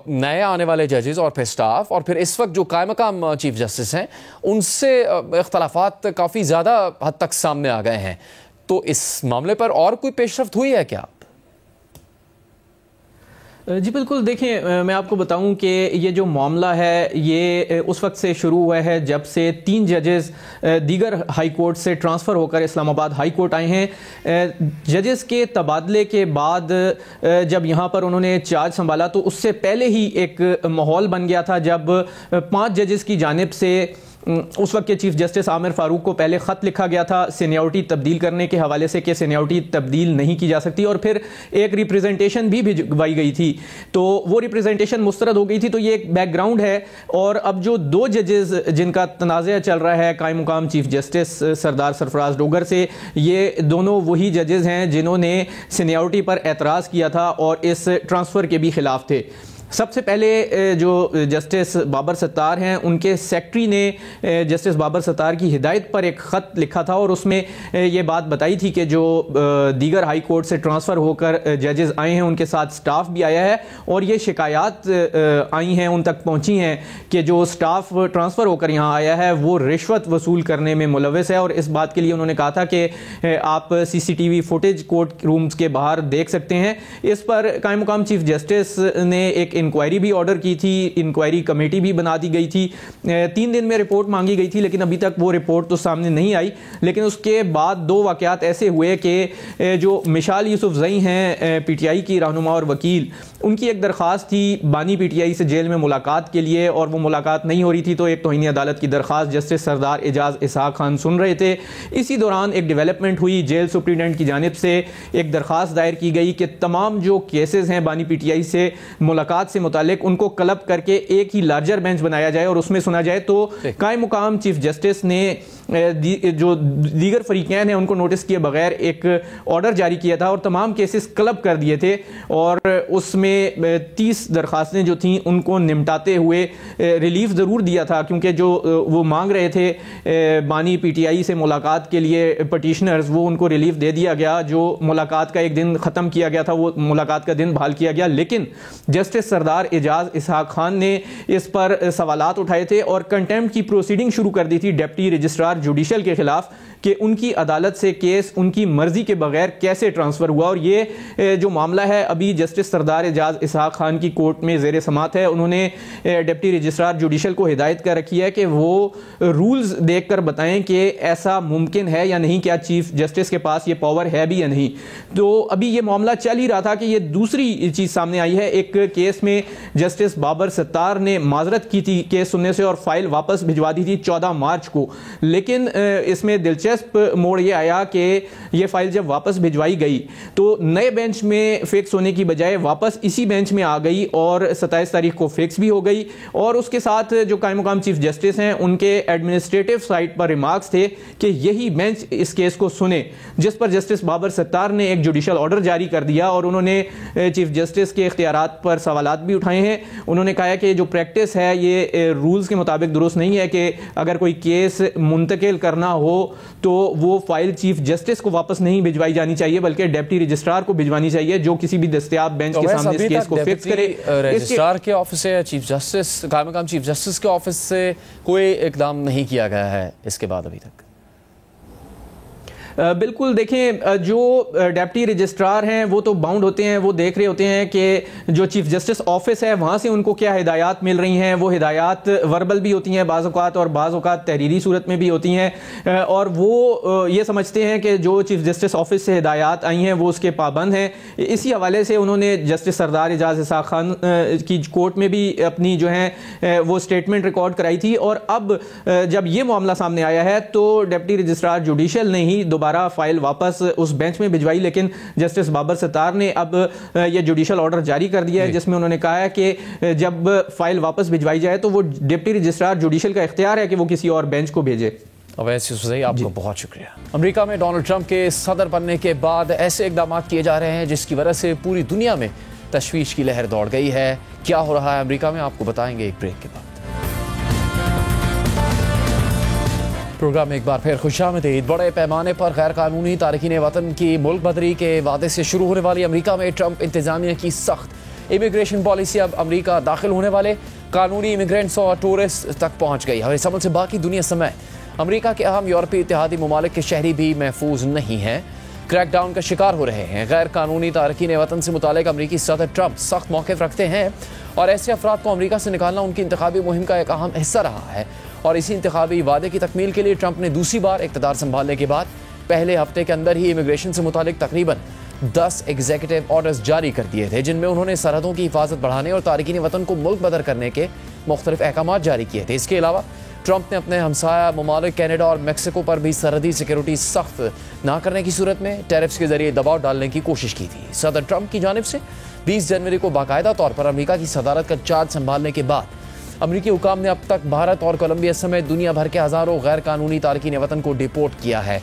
नए आने वाले जजेस और फिर स्टाफ और फिर इस वक्त जो कायम मकाम चीफ जस्टिस हैं उनसे इख्तलाफात काफ़ी ज़्यादा हद तक सामने आ गए हैं। तो इस मामले पर और कोई पेशरफ्त हुई है क्या? जी बिल्कुल, देखें मैं आपको बताऊं कि ये जो मामला है ये उस वक्त से शुरू हुआ है जब से 3 जजेस दीगर हाई कोर्ट से ट्रांसफ़र होकर इस्लामाबाद हाई कोर्ट आए हैं। जजेस के तबादले के बाद जब यहाँ पर उन्होंने चार्ज संभाला तो उससे पहले ही एक माहौल बन गया था जब 5 जजेस की जानिब से उस वक्त के चीफ जस्टिस आमिर फारूक को पहले ख़त लिखा गया था सीनियरिटी तब्दील करने के हवाले से कि सीनियरिटी तब्दील नहीं की जा सकती और फिर एक रिप्रेजेंटेशन भी भिजवाई गई थी, तो वो रिप्रेजेंटेशन मुस्तरद हो गई थी। तो ये एक बैकग्राउंड है और अब जो 2 जजेस जिनका तनाज़ा चल रहा है कायम मुकाम चीफ जस्टिस सरदार सरफराज डोगर से, ये दोनों वही जजेस हैं जिन्होंने सीनियरिटी पर एतराज़ किया था और इस ट्रांसफ़र के भी खिलाफ थे। सबसे पहले जो जस्टिस बाबर सत्तार हैं उनके सेक्रेटरी ने जस्टिस बाबर सत्तार की हिदायत पर एक ख़त लिखा था और उसमें ये बात बताई थी कि जो दीगर हाई कोर्ट से ट्रांसफ़र होकर जजेस आए हैं उनके साथ स्टाफ भी आया है और ये शिकायत आई हैं, उन तक पहुंची हैं कि जो स्टाफ ट्रांसफ़र होकर यहाँ आया है वो रिश्वत वसूल करने में मुलव्वस है। और इस बात के लिए उन्होंने कहा था कि आप CCTV फुटेज कोर्ट रूम्स के बाहर देख सकते हैं। इस पर कायम मुकाम चीफ जस्टिस ने एक इंक्वायरी भी ऑर्डर की थी, इंक्वायरी कमेटी भी बना दी गई थी, 3 दिन में रिपोर्ट मांगी गई थी लेकिन अभी तक वो रिपोर्ट तो सामने नहीं आई। लेकिन उसके बाद 2 वाक़यात ऐसे हुए कि जो मिशाल यूसुफजई हैं PTI की रहनुमा और वकील, उनकी एक दरख्वास्त थी बानी PTI से जेल में मुलाकात के लिए और वो मुलाकात नहीं हो रही थी, तो एक तौहीनी अदालत की दरख्वास्त जस्टिस सरदार एजाज इसहाक खान सुन रहे थे। इसी दौरान एक डेवलपमेंट हुई, जेल सुप्रिटेंडेंट की जानिब से एक दरख्वास्त दायर की गई कि तमाम जो केसेस हैं बानी PTI से मुलाकात से मुतालिक उनको क्लब करके एक ही लार्जर बेंच बनाया जाए और उसमें सुना जाए। तो कायम मुकाम चीफ जस्टिस ने जो दीगर फरीकैन हैं उनको नोटिस किए बगैर एक ऑर्डर जारी किया था और तमाम केसेस क्लब कर दिए थे और उसमें 30 दरखास्तें जो थीं उनको निपटाते हुए रिलीफ ज़रूर दिया था, क्योंकि जो वो मांग रहे थे बानी PTI से मुलाकात के लिए पटिशनर्स, वो उनको रिलीफ दे दिया गया। जो मुलाकात का एक दिन ख़त्म किया गया था वो मुलाकात का दिन बहाल किया गया। लेकिन जस्टिस सरदार एजाज इसहाक खान ने इस पर सवालात उठाए थे और कंटेम्प्ट की प्रोसीडिंग शुरू कर दी थी डिप्टी रजिस्ट्रार जुडिशल के खिलाफ कि उनकी अदालत से केस उनकी मर्जी के बगैर कैसे ट्रांसफर हुआ। और ये जो मामला है अभी जस्टिस सरदार एजाज इसहाक खान की कोर्ट में ज़ेर समात है। उन्होंने डिप्टी रजिस्ट्रार जुडिशल को हिदायत कर रखी है कि वो रूल्स देखकर बताएं कि ऐसा मुमकिन है या नहीं, क्या चीफ जस्टिस के पास ये पावर है भी या नहीं। तो अभी ये मामला चल ही रहा था कि ये दूसरी चीज़ सामने आई है। एक केस में जस्टिस बाबर सत्तार ने माजरत की थी केस सुनने से और फाइल वापस भिजवा दी थी 14 मार्च को, लेकिन इसमें दिलचस्प मोड़ ये आया कि ये फाइल जब वापस भिजवाई गई तो नए बेंच में फिक्स होने की बजाय वापस इसी बेंच में आ गई और 27 तारीख को फिक्स भी हो गई। और उसके साथ जो कायम मुकाम चीफ जस्टिस हैं उनके एडमिनिस्ट्रेटिव साइट पर रिमार्क्स थे कि यही बेंच इस केस को सुने, जिस पर जस्टिस बाबर सत्तार ने एक जुडिशल ऑर्डर जारी कर दिया और उन्होंने चीफ जस्टिस के इख्तियारात पर सवालात भी उठाए हैं। उन्होंने कहा कि जो प्रैक्टिस है ये रूल्स के मुताबिक दुरुस्त नहीं है कि अगर कोई केस मुंतकिल करना हो तो वो फाइल चीफ जस्टिस को वापस नहीं भिजवाई जानी चाहिए बल्कि डिप्टी रजिस्ट्रार को भिजवानी चाहिए जो किसी भी दस्तयाब बेंच के सामने इस केस को फिक्स करे। रजिस्ट्रार के ऑफिस से या चीफ जस्टिस कायम मकाम चीफ जस्टिस के ऑफिस से कोई इकदाम नहीं किया गया है इसके बाद अभी तक? बिल्कुल, देखें जो डिप्टी रजिस्ट्रार हैं वो तो बाउंड होते हैं, वो देख रहे होते हैं कि जो चीफ जस्टिस ऑफिस है वहाँ से उनको क्या हिदायत मिल रही हैं। वो हिदायत वर्बल भी होती हैं बाज़ औक़ात और बाज़ औक़ात तहरीरी सूरत में भी होती हैं और वो ये समझते हैं कि जो चीफ जस्टिस ऑफिस से हिदायत आई हैं वो उसके पाबंद हैं। इसी हवाले से उन्होंने जस्टिस सरदार एजाज इसहाक खान की कोर्ट में भी अपनी जो है वो स्टेटमेंट रिकॉर्ड कराई थी। और अब जब ये मामला सामने आया है तो डिप्टी रजिस्ट्रार जुडिशल ने ही दोबारा फाइल वापस उस बेंच में भिजवाई, लेकिन जस्टिस बाबर सत्तार ने अब ये जुडिशल ऑर्डर जारी कर दिया है जिसमें उन्होंने कहा है कि जब फाइल वापस भिजवाई जाए तो वो डिप्टी रजिस्ट्रार जुडिशल का इख्तियार है कि वो किसी और बेंच को भेजे। आपको बहुत शुक्रिया। अमेरिका में डोनाल्ड ट्रंप के सदर बनने के बाद ऐसे इकदाम किए जा रहे हैं जिसकी वजह से पूरी दुनिया में तशवीश की लहर दौड़ गई है। क्या हो रहा है अमेरिका में, आपको बताएंगे एक ब्रेक के बाद। प्रोग्राम में एक बार फिर खुशामदीद। बड़े पैमाने पर गैर कानूनी तारकीन वतन की मुल्क बदरी के वादे से शुरू होने वाली अमेरिका में ट्रंप इंतजामिया की सख्त इमिग्रेशन पॉलिसी अब अमेरिका दाखिल होने वाले कानूनी इमिग्रेंट्स और टूरिस्ट तक पहुँच गई है। इस अमल से बाकी दुनिया समेत अमेरिका के अहम यूरोपीय इत्तेहादी ममालिक के शहरी भी महफूज नहीं हैं, क्रैकडाउन का शिकार हो रहे हैं। गैर कानूनी तारकीन वतन से मुतालिक अमरीकी सदर ट्रंप सख्त मौक़िफ़ रखते हैं और ऐसे अफराद को अमरीका से निकालना उनकी इंतखाबी मुहिम का एक अहम हिस्सा रहा है। और इसी इंतखाबी वादे की तकमील के लिए ट्रंप ने दूसरी बार इक़्तिदार संभालने के बाद पहले हफ्ते के अंदर ही इमिग्रेशन से मुतालिक तकरीबन 10 एग्जीक्यूटिव ऑर्डर्स जारी कर दिए थे, जिनमें उन्होंने सरहदों की हिफाजत बढ़ाने और तारकीन वतन को मुल्क बदर करने के मुख्तलिफ अहकाम जारी किए थे। इसके अलावा ट्रंप ने अपने हमसाया ममालिक कनाडा और मेक्सिको पर भी सरहदी सिक्योरिटी सख्त ना करने की सूरत में टैरिफ्स के जरिए दबाव डालने की कोशिश की थी। सदर ट्रंप की जानिब से 20 जनवरी को बाकायदा तौर पर अमेरिका की सदारत का चार्ज संभालने के बाद अमरीकी हुकाम ने अब तक भारत और कोलंबिया समेत दुनिया भर के हज़ारों गैर कानूनी तारकीन वतन को डिपोर्ट किया है,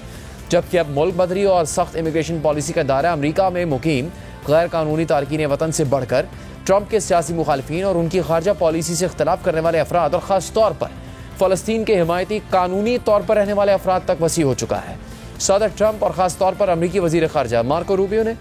जबकि अब मुल्क बदरी और सख्त इमिग्रेशन पॉलिसी का दायरा अमरीका में मुकीम गैर कानूनी तारकीन वतन से बढ़कर ट्रंप के सियासी मुखालिफिन और उनकी खारजा पॉलिसी से इख्तलाफ करने वाले अफराद और ख़ास तौर पर फ़लस्तीन के हिमायती कानूनी तौर पर रहने वाले अफराद तक वसी हो चुका है। सदर ट्रंप और ख़ास तौर पर अमरीकी वज़ीर ख़ारजा मार्को रूबियो ने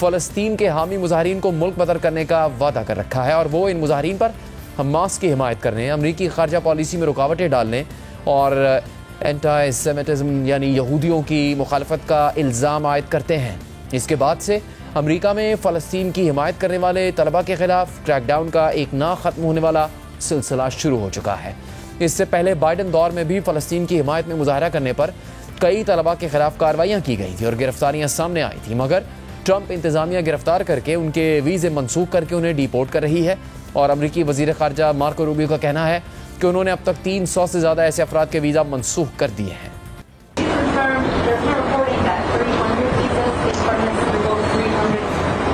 फ़लस्तीन के हामी मुजाहिरीन को मुल्क बदर करने का वादा कर रखा है और वो इन मुजाहिरीन पर हमास की हिमायत करने, अमरीकी खारजा पॉलिसी में रुकावटें डालने और एंटी सेमिटिज़म यानी यहूदियों की मुखालफत का इल्ज़ाम आयद करते हैं। इसके बाद से अमरीका में फ़लस्तीन की हिमायत करने वाले तलबा के ख़िलाफ़ क्रैकडाउन का एक ना ख़त्म होने वाला सिलसिला शुरू हो चुका है। इससे पहले बाइडन दौर में भी फ़लस्तीन की हिमायत में मुजाहरा करने पर कई तलबा के ख़िलाफ़ कार्रवाइयाँ की गई थी और गिरफ्तारियाँ सामने आई थी, मगर ट्रंप इंतज़ामिया गिरफ्तार करके उनके वीज़े मनसूख करके उन्हें डिपोर्ट कर रही है। और अमरीकी वज़ीर ख़ारजा मार्को रूबियो का कहना है कि उन्होंने अब तक 300 से ज़्यादा ऐसे अफराद के वीज़ा मनसूख कर दिए हैं।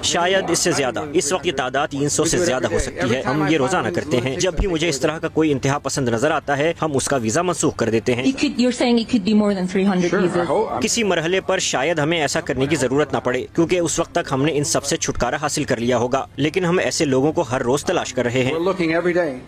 शायद इससे ज्यादा, इस वक्त ये तादाद 300 से ज्यादा हो सकती है। हम ये रोजाना करते हैं। जब भी मुझे इस तरह का कोई इंतहा पसंद नजर आता है हम उसका वीजा मनसूख कर देते हैं। किसी मरहले पर शायद हमें ऐसा करने की जरूरत न पड़े क्योंकि उस वक्त तक हमने इन सब से छुटकारा हासिल कर लिया होगा, लेकिन हम ऐसे लोगों को हर रोज तलाश कर रहे हैं।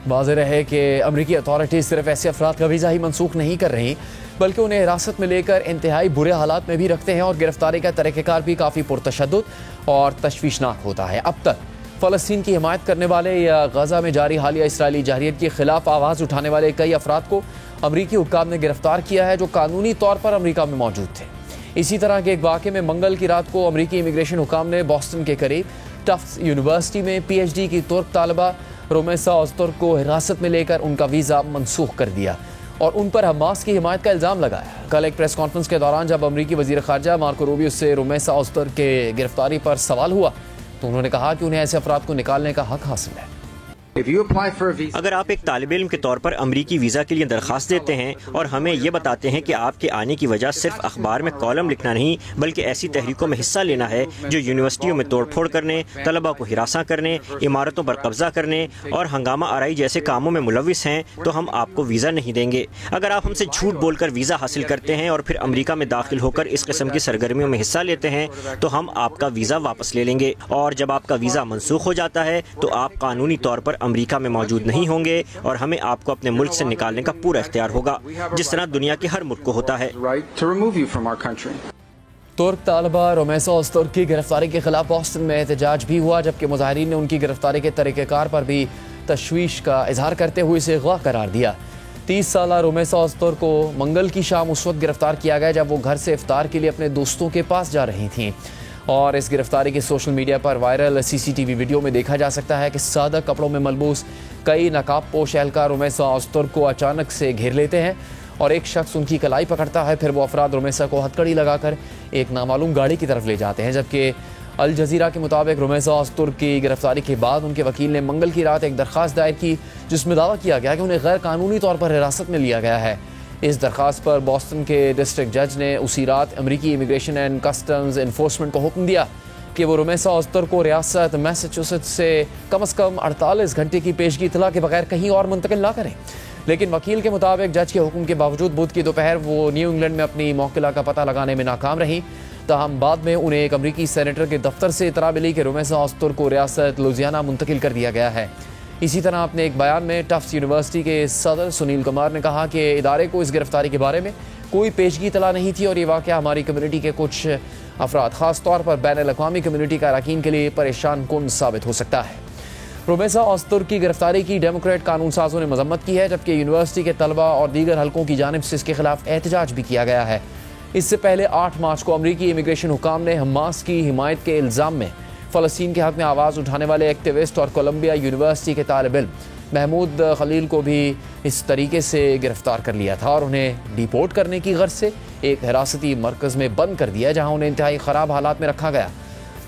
वाज़ेह है कि अमरीकी अथॉरिटीज़ सिर्फ ऐसे अफराद का वीज़ा ही मनसूख नहीं कर रही बल्कि उन्हें हिरासत में लेकर इंतहाई बुरे हालात में भी रखते हैं और गिरफ्तारी का तरीक़ेकार भी काफ़ी पुरतशद्दुद और तशवीशनाक होता है। अब तक फ़लस्तीन की हिमायत करने वाले या गजा में जारी हालिया इसराइली जारियत के खिलाफ आवाज़ उठाने वाले कई अफराद को अमरीकी हुक्काम ने गिरफ्तार किया है जो कानूनी तौर पर अमरीका में मौजूद थे। इसी तरह के एक वाक़े में मंगल की रात को अमरीकी इमिग्रेशन हुक्काम ने बॉस्टन के करीब टफ्ट्स यूनिवर्सिटी में PhD की तुर्क तालिबा रोमेसा ओज़तुर्क को हिरासत में लेकर उनका वीज़ा मनसूख कर दिया और उन पर हमास की हिमायत का इल्ज़ाम लगाया। कल एक प्रेस कॉन्फ्रेंस के दौरान जब अमरीकी वज़ीर ख़ारजा मार्को रूबियो से रोमेसा ओज़तुर्क के गिरफ्तारी पर सवाल हुआ तो उन्होंने कहा कि उन्हें ऐसे अफराद को निकालने का हक हासिल है। अगर आप एक तालिब इल्म के तौर पर अमरीकी वीज़ा के लिए दरख्वास्त देते हैं और हमें ये बताते हैं कि आपके आने की वजह सिर्फ अखबार में कॉलम लिखना नहीं बल्कि ऐसी तहरीकों में हिस्सा लेना है जो यूनिवर्सिटियों में तोड़फोड़ करने, तलबा को हिरासा करने, इमारतों पर कब्जा करने और हंगामा आराई जैसे कामों में मुलविस हैं तो हम आपको वीज़ा नहीं देंगे। अगर आप हमसे झूठ बोलकर वीज़ा हासिल करते हैं और फिर अमरीका में दाखिल होकर इस किस्म की सरगर्मियों में हिस्सा लेते हैं तो हम आपका वीज़ा वापस ले लेंगे और जब आपका वीज़ा मनसूख हो जाता है तो आप कानूनी तौर पर अमरीका में मौजूद नहीं होंगे और हमें आपको अपने मुल्क से निकालने का पूरा इख्तियार होगा, जिस तरह दुनिया के हर मुल्क को होता है। तुर्क तालिबा रोमेसा ओज़तुर्क की गिरफ्तारी के खिलाफ बॉस्टन में एहतजाज भी हुआ जबकि मुजाहिरीन ने उनकी गिरफ्तारी के तरीक़ेकार पर भी तशवीश का इजहार करते हुए इसे गवाह करार दिया। 30 साला रोमेसा ओज़तुर्क को मंगल की शाम उस वक्त गिरफ्तार किया गया जब वो घर से इफ्तार के लिए अपने दोस्तों के पास जा रही थीं और इस गिरफ्तारी की सोशल मीडिया पर वायरल CCTV वीडियो में देखा जा सकता है कि सादा कपड़ों में मलबूस कई नकाबपोश एहलकार रोमेसा ओज़तुर्क को अचानक से घेर लेते हैं और एक शख्स उनकी कलाई पकड़ता है। फिर वो अफराद रोमेसा को हथकड़ी लगाकर एक नामालूम गाड़ी की तरफ ले जाते हैं जबकि अल जज़ीरा के मुताबिक रोमेसा ओज़तुर्क की गिरफ्तारी के बाद उनके वकील ने मंगल की रात एक दरख्वास्त दायर की जिसमें दावा किया गया कि उन्हें गैर कानूनी तौर पर हिरासत में लिया गया है। इस दरख्वास्त पर बॉस्टन के डिस्ट्रिक्ट जज ने उसी रात अमरीकी इमिग्रेशन एंड कस्टम्स इन्फोर्समेंट को हुक्म दिया कि वो रोमेसा ओज़तुर्क को रियासत मैसाचुसेट्स से कम 48 घंटे की पेशगी इतला के बगैर कहीं और मुंतकिल ना करें। लेकिन वकील के मुताबिक जज के हुक्म के बावजूद बुध की दोपहर वो न्यू इंग्लैंड में अपनी मौकिला का पता लगाने में नाकाम रही। ताहम बाद में उन्हें एक अमरीकी सेनेटर के दफ्तर से इतला मिली कि रोमेसा ओज़तुर्क को रियासत लुजियाना मुंतकिल कर दिया गया है। इसी तरह अपने एक बयान में टफ्ट्स यूनिवर्सिटी के सदर सुनील कुमार ने कहा कि इदारे को इस गिरफ्तारी के बारे में कोई पेशगी इतला नहीं थी और ये वाक़या हमारी कम्युनिटी के कुछ अफराद ख़ास तौर पर बैन अल-अक़वामी कम्युनिटी का अरकान के लिए परेशान कुन साबित हो सकता है। रोमेसा ओज़तुर्क की गिरफ्तारी की डेमोक्रेट कानून साजों ने मजम्मत की है जबकि यूनिवर्सिटी के तलबा और दीगर हलकों की जानिब से इसके खिलाफ एहतजाज भी किया गया है। इससे पहले 8 मार्च को अमरीकी इमिग्रेशन हुक्काम ने हमास की हिमायत के इल्ज़ाम में फ़लस्तीन के हक़ में आवाज़ उठाने वाले एक्टिविस्ट और कोलंबिया यूनिवर्सिटी के तालिब इल्म महमूद खलील को भी इस तरीके से गिरफ्तार कर लिया था और उन्हें डिपोर्ट करने की गर्ज से एक हिरासती मरकज़ में बंद कर दिया जहाँ उन्हें इंतहाई ख़राब हालात में रखा गया।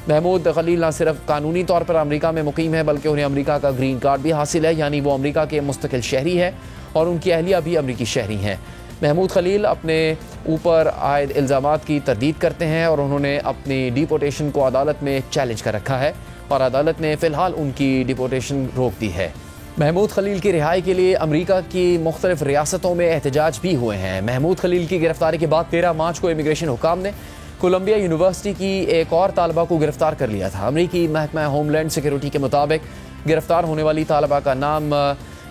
महमूद खलील न सिर्फ कानूनी तौर पर अमरीका में मुकीम है बल्कि उन्हें अमरीका का ग्रीन कार्ड भी हासिल है, यानी वो अमरीका के मुस्तकिल शहरी है और उनकी अहलिया भी अमरीकी शहरी हैं। महमूद खलील अपने ऊपर आयद इल्ज़ामात की तरदीद करते हैं और उन्होंने अपनी डिपोर्टेशन को अदालत में चैलेंज कर रखा है और अदालत ने फ़िलहाल उनकी डिपोर्टेशन रोक दी है। महमूद खलील की रिहाई के लिए अमरीका की मुख्तलिफ रियासतों में एहतजाज भी हुए हैं। महमूद खलील की गिरफ्तारी के बाद 13 मार्च को इमिग्रेशन हुक्काम ने कोलंबिया यूनिवर्सिटी की एक और तालिबा को गिरफ्तार कर लिया था। अमरीकी महकमा होमलैंड सिक्योरिटी के मुताबिक गिरफ्तार होने वाली तालिबा का नाम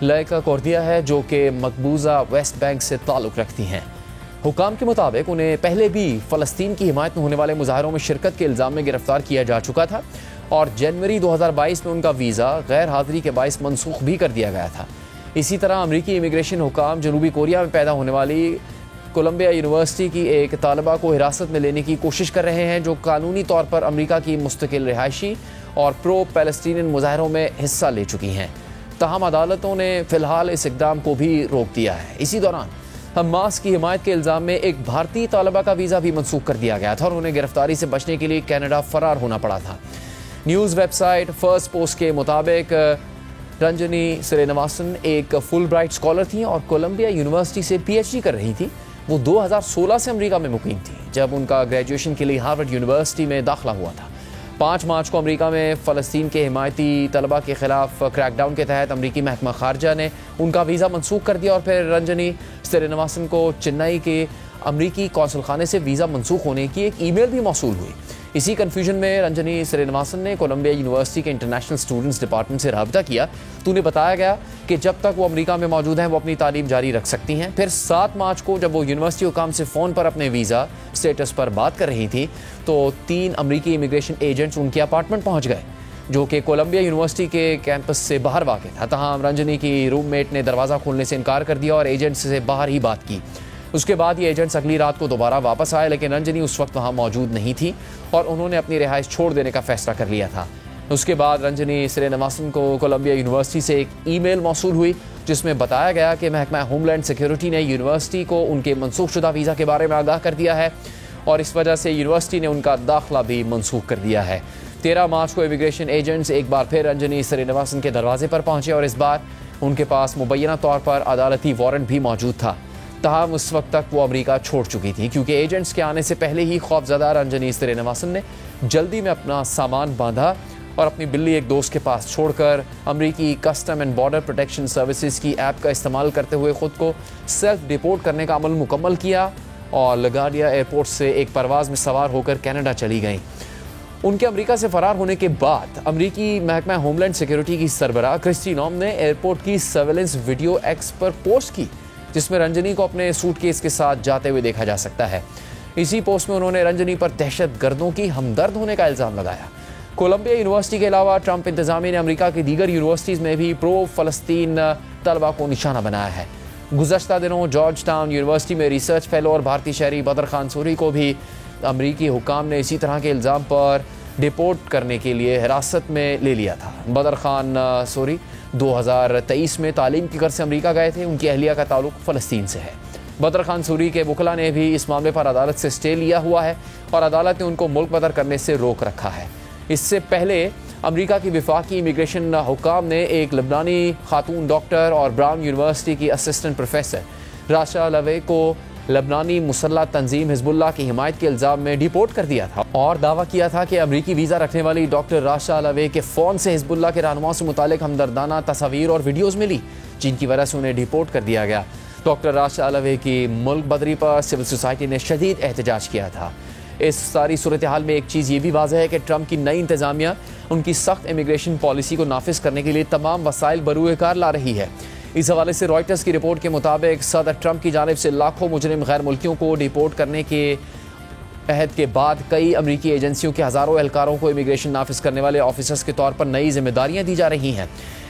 लैका कोर्दिया है जो कि मकबूजा वेस्ट बैंक से ताल्लुक़ रखती हैं। हुकाम के मुताबिक उन्हें पहले भी फ़लस्तीन की हिमायत में होने वाले मुजाहरों में शिरकत के इल्ज़ाम में गिरफ्तार किया जा चुका था और जनवरी 2022 में उनका वीज़ा गैर हाज़िरी के बाइस मनसूख भी कर दिया गया था। इसी तरह अमरीकी इमिग्रेशन हुकाम जनूबी कोरिया में पैदा होने वाली कोलंबिया यूनिवर्सिटी की एक तालिबा को हिरासत में लेने की कोशिश कर रहे हैं जो कानूनी तौर पर अमरीका की मुस्तकिल रिहायशी और प्रो पैलेस्टीनियन मुजाहरों में हिस्सा ले चुकी हैं। ताहम अदालतों ने फ़िलहाल इस इक़दाम को भी रोक दिया है। इसी दौरान हमास की हिमायत के इल्ज़ाम में एक भारतीय तालिबा का वीज़ा भी मनसूख कर दिया गया था और उन्हें गिरफ्तारी से बचने के लिए कनाडा फ़रार होना पड़ा था। न्यूज़ वेबसाइट फर्स्ट पोस्ट के मुताबिक रंजनी श्रीनिवासन एक फुल ब्राइट स्कॉलर थी और कोलंबिया यूनिवर्सिटी से PhD कर रही थी। वो 2016 से अमेरिका में मुकीम थी जब उनका ग्रेजुएशन के लिए हार्वर्ड यूनिवर्सिटी में दाखिला हुआ था। 5 मार्च को अमेरिका में फ़लस्तीन के हिमायती तलबा के खिलाफ क्रैकडाउन के तहत अमेरिकी महकमा खारजा ने उनका वीज़ा मनसूख कर दिया और फिर रंजनी श्रीनिवासन को चेन्नई के अमेरिकी कौंसल खाने से वीज़ा मनसूख होने की एक ईमेल भी मौसूल हुई। इसी कन्फ्यूजन में रंजनी श्रीनिवासन ने कोलंबिया यूनिवर्सिटी के इंटरनेशनल स्टूडेंट्स डिपार्टमेंट से रब्ता किया तो उन्हें बताया गया कि जब तक वो अमेरिका में मौजूद हैं वो अपनी तालीम जारी रख सकती हैं। फिर 7 मार्च को जब वो यूनिवर्सिटी हुकाम से फ़ोन पर अपने वीज़ा स्टेटस पर बात कर रही थी तो 3 अमेरिकी इमिग्रेशन एजेंट्स उनके अपार्टमेंट पहुंच गए। जो कि कोलंबिया यूनिवर्सिटी के कैंपस से बाहर वाक़ था। तमाम रंजनी की रूममेट ने दरवाज़ा खोलने से इनकार कर दिया और एजेंट्स से बाहर ही बात की। उसके बाद ये एजेंट्स अगली रात को दोबारा वापस आए, लेकिन रंजनी उस वक्त वहाँ मौजूद नहीं थी और उन्होंने अपनी रिहाइश छोड़ देने का फैसला कर लिया था। उसके बाद रंजनी श्रीनिवासन को कोलंबिया यूनिवर्सिटी से एक ईमेल मौसूल हुई जिसमें बताया गया कि महकमा होमलैंड सिक्योरिटी ने यूनिवर्सिटी को उनके मनसूख शुदा वीज़ा के बारे में आगाह कर दिया है और इस वजह से यूनिवर्सिटी ने उनका दाखिला भी मनसूख कर दिया है। 13 मार्च को इमिग्रेशन एजेंट्स एक बार फिर रंजनी श्रीनिवासन के दरवाजे पर पहुंचे और इस बार उनके पास मुबैना तौर पर अदालती वारंट भी मौजूद था। तहम उस वक्त तक वो अमेरिका छोड़ चुकी थी क्योंकि एजेंट्स के आने से पहले ही खौफजदा रंजनी श्रीनिवासन ने जल्दी में अपना सामान बांधा और अपनी बिल्ली एक दोस्त के पास छोड़कर अमेरिकी custom and border protection services की ऐप का इस्तेमाल करते हुए ख़ुद को सेल्फ डिपोर्ट करने का अमल मुकम्मल किया और लगाडिया एयरपोर्ट से एक परवाज़ में सवार होकर कनाडा चली गईं। उनके अमेरिका से फरार होने के बाद अमेरिकी महकमा होमलैंड सिक्योरिटी की सरबराह क्रिस्टी नॉम ने एयरपोर्ट की सर्वेलेंस वीडियो एक्स पर पोस्ट की जिसमें रंजनी को अपने सूटकेस के साथ जाते हुए देखा जा सकता है। इसी पोस्ट में उन्होंने रंजनी पर दहशतगर्दों की हमदर्द होने का इल्ज़ाम लगाया। कोलंबिया यूनिवर्सिटी के अलावा ट्रंप इंतजामिया ने अमेरिका की दीगर यूनिवर्सिटीज़ में भी प्रो फ़लस्तीन तलबा को निशाना बनाया है। गुज़श्ता दिनों जॉर्ज टाउन यूनिवर्सिटी में रिसर्च फेलो और भारतीय शहरी बदर खान सूरी को भी अमरीकी हुकाम ने इसी तरह के इल्ज़ाम पर डिपोर्ट करने के लिए हिरासत में ले लिया था। बदर खान सूरी 2023 में तालीम की गर्ज से अमरीका गए थे। उनकी अहलिया का ताल्लुक फ़लस्तीन से है। बदर खान सूरी के वकला ने भी इस मामले पर अदालत से स्टे लिया हुआ है और अदालत ने उनको मुल्क बदर करने से रोक रखा है। इससे पहले अमेरिका की विफाकी इमिग्रेशन हुकाम ने एक लबनानी खातून डॉक्टर और ब्राउन यूनिवर्सिटी की असिस्टेंट प्रोफेसर राशा लवे को लबनानी मुसल्ला तंजीम हिजबुल्लाह की हिमायत के इल्ज़ाम में डिपोर्ट कर दिया था और दावा किया था कि अमरीकी वीज़ा रखने वाली डॉक्टर राशा लवे के फ़ोन से हिजबुल्लाह के रहनुमाओं से मुतालिक हमदर्दाना तस्वीर और वीडियोज़ मिली जिनकी वजह से उन्हें डिपोर्ट कर दिया गया। डॉक्टर राशा लवे की मुल्क बदरी पर सिविल सोसाइटी ने शदीद एहतजाज किया था। इस सारी सूरत हाल में एक चीज़ ये भी वाज़ह है कि ट्रंप की नई इंतज़ामिया उनकी सख्त इमिग्रेशन पॉलिसी को नाफिज करने के लिए तमाम वसाइल बरूए कार ला रही है। इस हवाले से रॉयटर्स की रिपोर्ट के मुताबिक सदर ट्रंप की जानिब से लाखों मुजरिम गैर मुल्कियों को डिपोर्ट करने के अहद के बाद कई अमरीकी एजेंसियों के हज़ारों एहलकारों को इमिग्रेशन नाफिज करने वाले ऑफिसर्स के तौर पर नई जिम्मेदारियाँ दी जा रही हैं।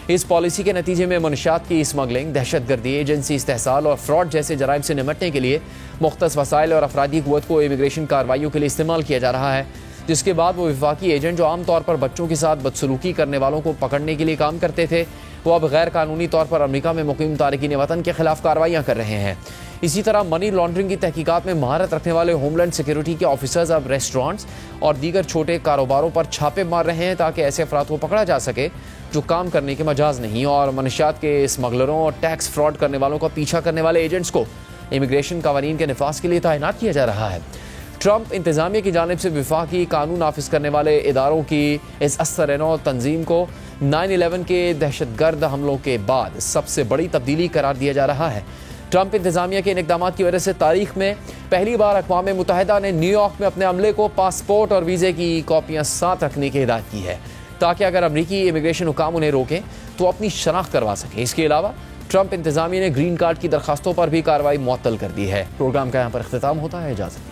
इस पॉलिसी के नतीजे में मनशात की स्मगलिंग, दहशतगर्दी, एजेंसी इस्तेहसाल और फ्रॉड जैसे जराइम से निपटने के लिए मुख्तस वसाइल और अफरादी क़ुव्वत को इमिग्रेशन कार्रवाइयों के लिए इस्तेमाल किया जा रहा है, जिसके बाद वो विफाकी एजेंट जो आमतौर पर बच्चों के साथ बदसलूकी करने वालों को पकड़ने के लिए काम करते थे, वो अब गैर कानूनी तौर पर अमेरिका में मुकीम तारकीन वतन के खिलाफ कार्रवाइयाँ कर रहे हैं। इसी तरह मनी लॉन्ड्रिंग की तहकीकात में महारत रखने वाले होमलैंड सिक्योरिटी के ऑफिसर्स अब रेस्टोरेंट्स और दीगर छोटे कारोबारों पर छापे मार रहे हैं ताकि ऐसे अफराद को पकड़ा जा सके जो काम करने के मजाज नहीं और मनशियात के स्मगलरों और टैक्स फ्रॉड करने वालों का पीछा करने वाले एजेंट्स को इमिग्रेशन कवानीन के नफाज के लिए तैनात किया जा रहा है। ट्रंप इंतजामिया की जानिब से विफाकी कानून नाफिज करने वाले इदारों की इस असर-ए-नौ तंजीम को 9/11 के दहशतगर्द हमलों के बाद सबसे बड़ी तब्दीली करार दिया जा रहा है। ट्रंप इंतजामिया के इन इक़दामात की वजह से तारीख में पहली बार अक़वाम मुत्तहिदा ने न्यूयॉर्क में अपने अमले को पासपोर्ट और वीज़े की कॉपियाँ साथ रखने की हिदायत की है ताकि अगर अमरीकी इमिग्रेशन हुकाम उन्हें रोकें तो अपनी शनाख्त करवा सकें। इसके अलावा ट्रंप इंतजामिया ने ग्रीन कार्ड की दरखास्तों पर भी कार्रवाई मुअत्तल कर दी है। प्रोग्राम का यहाँ पर इख्तिताम होता है। इजाज़त।